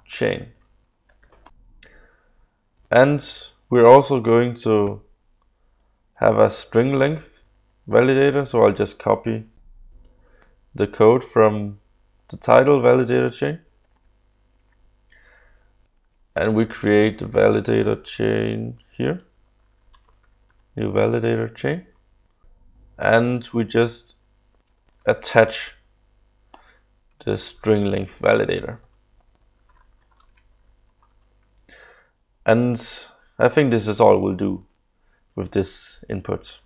chain. And we're also going to have a string length validator, so I'll just copy the code from the title validator chain. And we create the validator chain here, new validator chain. And we just attach the string length validator. And I think this is all we'll do with this input.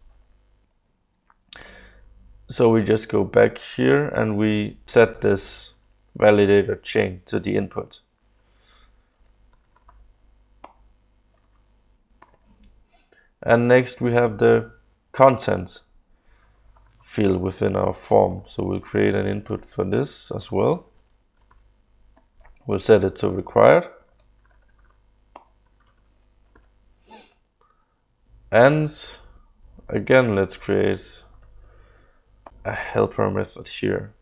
So we just go back here and we set this validator chain to the input. And next we have the content field within our form. So we'll create an input for this as well. We'll set it to required. And again, let's create a helper method here.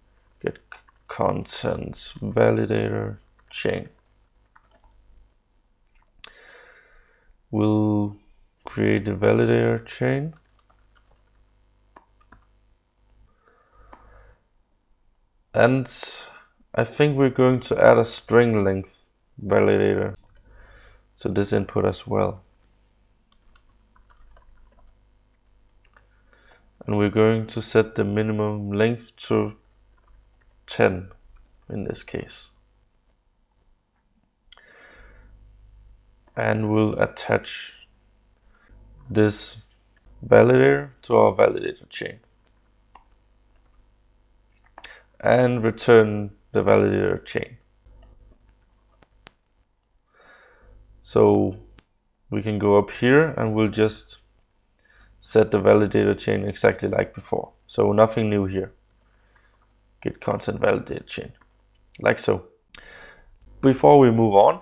Get content validator chain. We'll create the validator chain. And I think we're going to add a string length validator to this input as well. And we're going to set the minimum length to 10 in this case. And we'll attach this validator to our validator chain. And return the validator chain. So we can go up here and we'll just set the validator chain exactly like before. So nothing new here. Get content validator chain, like so. Before we move on,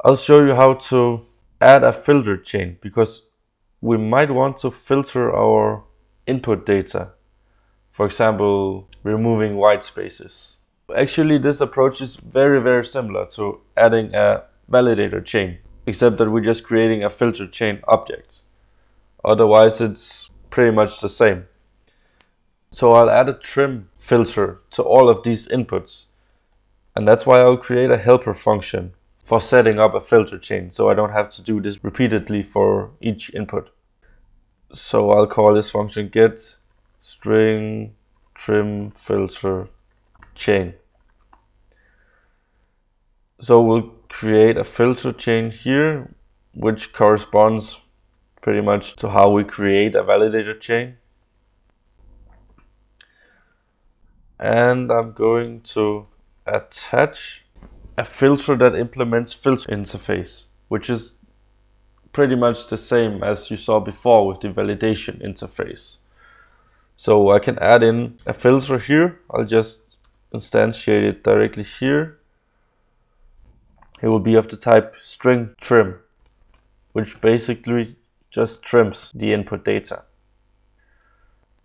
I'll show you how to add a filter chain, because we might want to filter our input data. For example, removing white spaces. Actually, this approach is very similar to adding a validator chain, except that we're just creating a filter chain object. Otherwise, it's pretty much the same. So I'll add a trim filter to all of these inputs. And that's why I'll create a helper function for setting up a filter chain, so I don't have to do this repeatedly for each input. So I'll call this function get string trim filter chain. So we'll create a filter chain here, which corresponds pretty much to how we create a validator chain. And I'm going to attach a filter that implements filter interface, which is pretty much the same as you saw before with the validation interface. So I can add in a filter here. I'll just instantiate it directly here. It will be of the type string trim, which basically just trims the input data.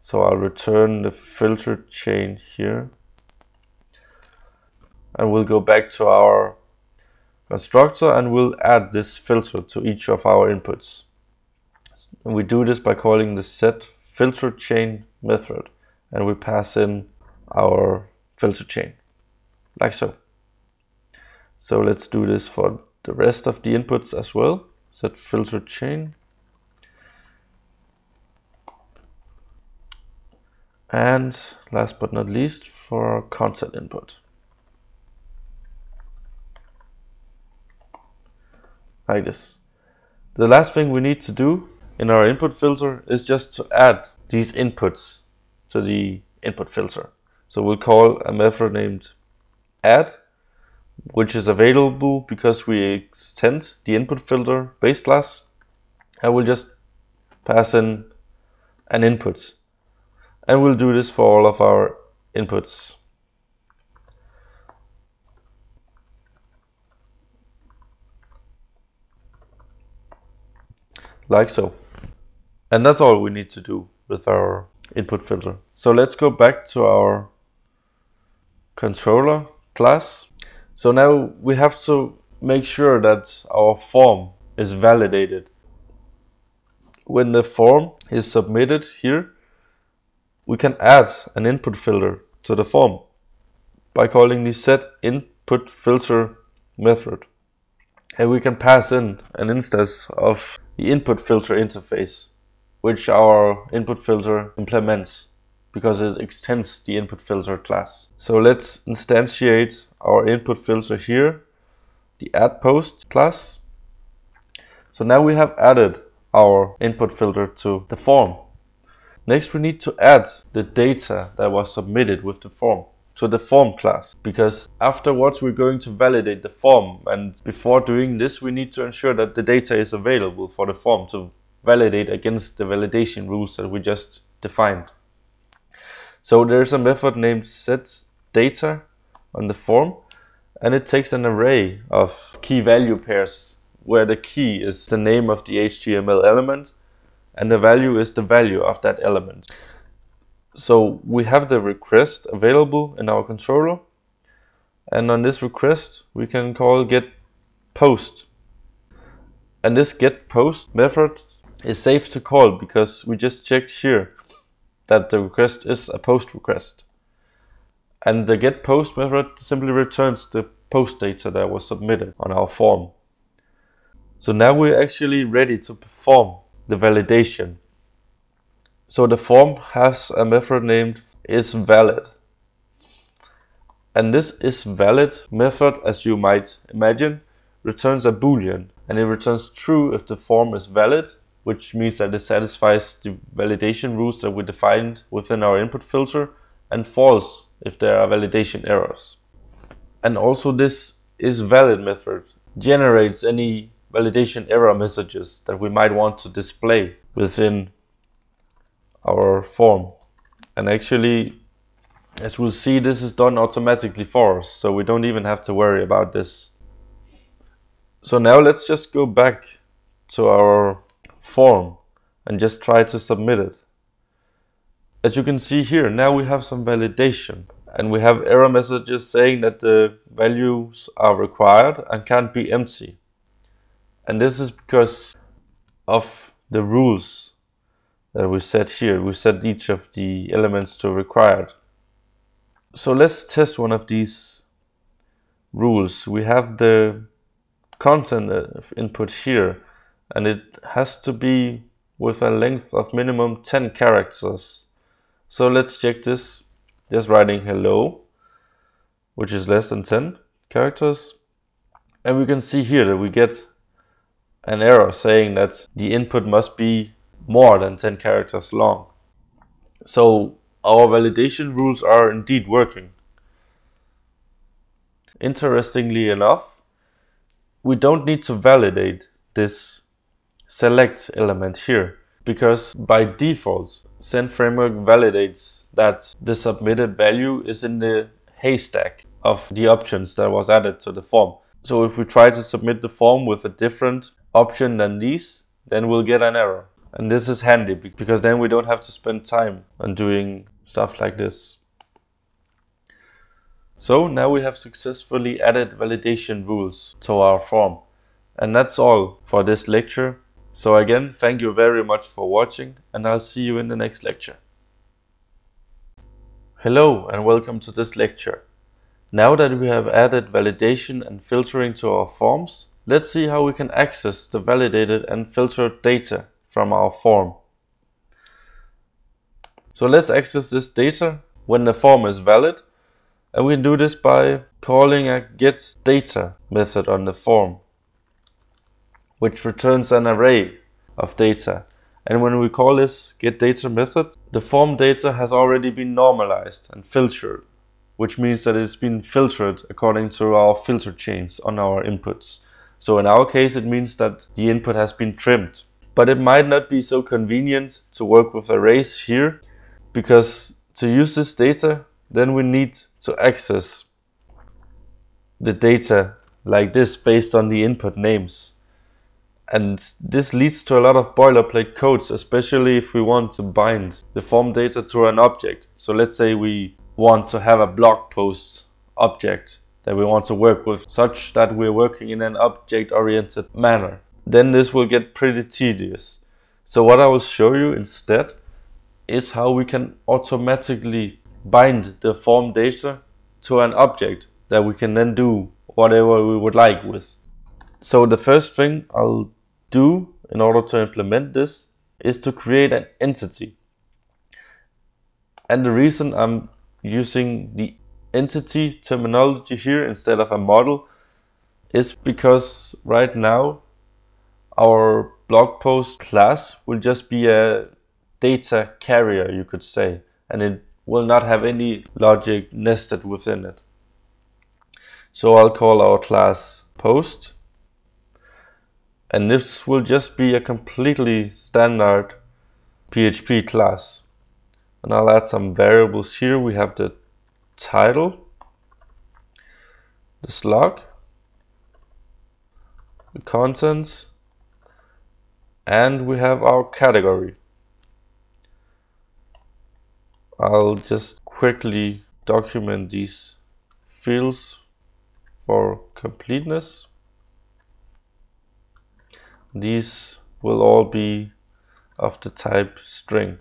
So I'll return the filter chain here. And we'll go back to our constructor and we'll add this filter to each of our inputs. And we do this by calling the set filter chain method, and we pass in our filter chain, like so. So let's do this for the rest of the inputs as well. Set filter chain. And last but not least, for our content input. Like this. The last thing we need to do in our input filter is just to add these inputs to the input filter. So we'll call a method named add, which is available because we extend the input filter base class. And we'll just pass in an input. And we'll do this for all of our inputs. Like so. And that's all we need to do with our input filter. So let's go back to our controller class. So now we have to make sure that our form is validated. When the form is submitted here, we can add an input filter to the form by calling the set input filter method. And we can pass in an instance of the input filter interface, which our input filter implements because it extends the input filter class. So let's instantiate our input filter here, the add post class. So now we have added our input filter to the form. Next, we need to add the data that was submitted with the form to the form class, because afterwards we're going to validate the form, and before doing this we need to ensure that the data is available for the form to validate against the validation rules that we just defined. So there's a method named setData on the form, and it takes an array of key value pairs where the key is the name of the HTML element and the value is the value of that element. So we have the request available in our controller, and on this request we can call getPost. And this getPost method is safe to call because we just checked here that the request is a post request. And the getPost method simply returns the post data that was submitted on our form. So now we're actually ready to perform the validation. So the form has a method named isValid. And this isValid method, as you might imagine, returns a boolean, and it returns true if the form is valid, which means that it satisfies the validation rules that we defined within our input filter, and false if there are validation errors. And also this isValid method generates any validation error messages that we might want to display within our form. And actually, as we'll see, this is done automatically for us, so we don't even have to worry about this. So now let's just go back to our form and just try to submit it. As you can see here, now we have some validation, and we have error messages saying that the values are required and can't be empty. And this is because of the rules that we set here. We set each of the elements to required. So let's test one of these rules. We have the content input here, and it has to be with a length of minimum 10 characters. So let's check this. just writing hello, which is less than 10 characters. And we can see here that we get an error saying that the input must be more than 10 characters long. So our validation rules are indeed working. Interestingly enough, we don't need to validate this select element here, because by default, Zend Framework validates that the submitted value is in the haystack of the options that was added to the form. So if we try to submit the form with a different option than these, then we'll get an error. And this is handy because then we don't have to spend time on doing stuff like this. So now we have successfully added validation rules to our form. And that's all for this lecture. So again, thank you very much for watching, and I'll see you in the next lecture. Hello and welcome to this lecture. Now that we have added validation and filtering to our forms, let's see how we can access the validated and filtered data from our form. So let's access this data when the form is valid, and we can do this by calling a getData method on the form, which returns an array of data. And when we call this getData method, the form data has already been normalized and filtered, which means that it's been filtered according to our filter chains on our inputs. So in our case, it means that the input has been trimmed. But it might not be so convenient to work with arrays here, because to use this data, then we need to access the data like this based on the input names. And this leads to a lot of boilerplate codes, especially if we want to bind the form data to an object. So let's say we want to have a blog post object that we want to work with, such that we're working in an object-oriented manner. Then this will get pretty tedious. So what I will show you instead is how we can automatically bind the form data to an object that we can then do whatever we would like with. So the first thing I'll do in order to implement this is to create an entity. And the reason I'm using the entity terminology here instead of a model is because right now our blog post class will just be a data carrier, you could say, and it will not have any logic nested within it. So I'll call our class post, and this will just be a completely standard PHP class. And I'll add some variables here. We have the title, the slug, the contents, and we have our category. I'll just quickly document these fields for completeness. These will all be of the type string.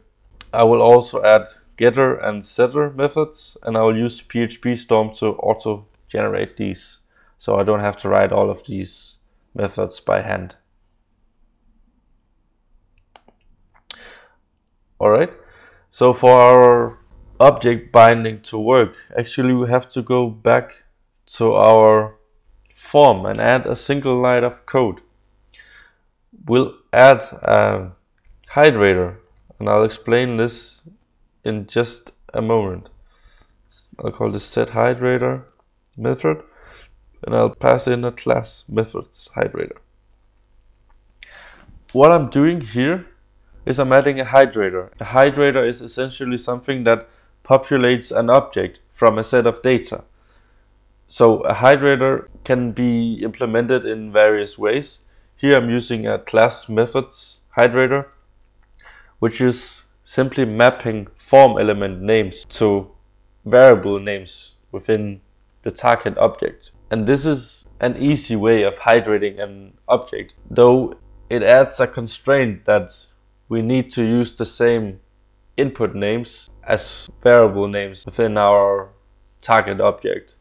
I will also add getter and setter methods, and I will use PHP Storm to auto generate these, so I don't have to write all of these methods by hand. Alright, so for our object binding to work, actually we have to go back to our form and add a single line of code. We'll add a hydrator, and I'll explain this in just a moment. I'll call this setHydrator method, and I'll pass in a class methods hydrator. What I'm doing here is I'm adding a hydrator. A hydrator is essentially something that populates an object from a set of data. So a hydrator can be implemented in various ways. Here I'm using a class methods hydrator, which is simply mapping form element names to variable names within the target object. And this is an easy way of hydrating an object, though it adds a constraint that we need to use the same input names as variable names within our target object.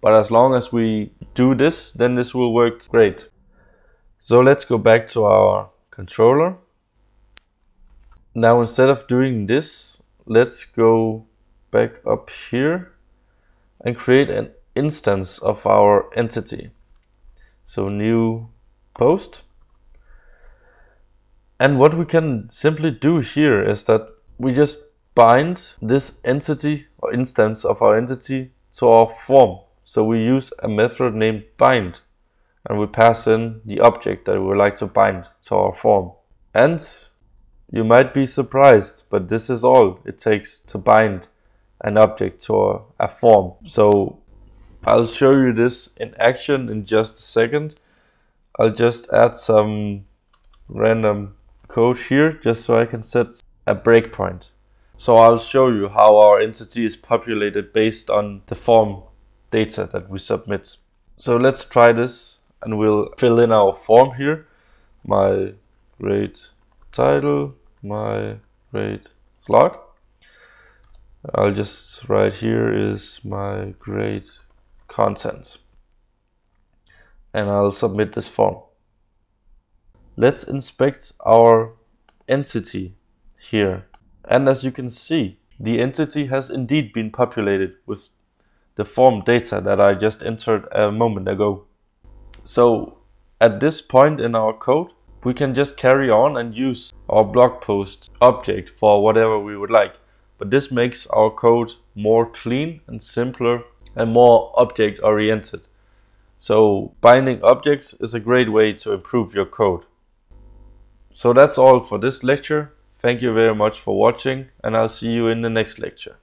But as long as we do this, then this will work great. So let's go back to our controller. Now instead of doing this, let's go back up here and create an instance of our entity. So new post. And what we can simply do here is that we just bind this entity or instance of our entity to our form. So we use a method named bind, and we pass in the object that we would like to bind to our form. And you might be surprised, but this is all it takes to bind an object to a form. So I'll show you this in action in just a second. I'll just add some random code here just so I can set a breakpoint. So I'll show you how our entity is populated based on the form data that we submit. So let's try this, and we'll fill in our form here. My grade title, my grade slot. I'll just write here is my grade content, and I'll submit this form. Let's inspect our entity here. And as you can see, the entity has indeed been populated with the form data that I just entered a moment ago. So at this point in our code, we can just carry on and use our blog post object for whatever we would like. But this makes our code more clean and simpler and more object oriented. So binding objects is a great way to improve your code. So that's all for this lecture. Thank you very much for watching, and I'll see you in the next lecture.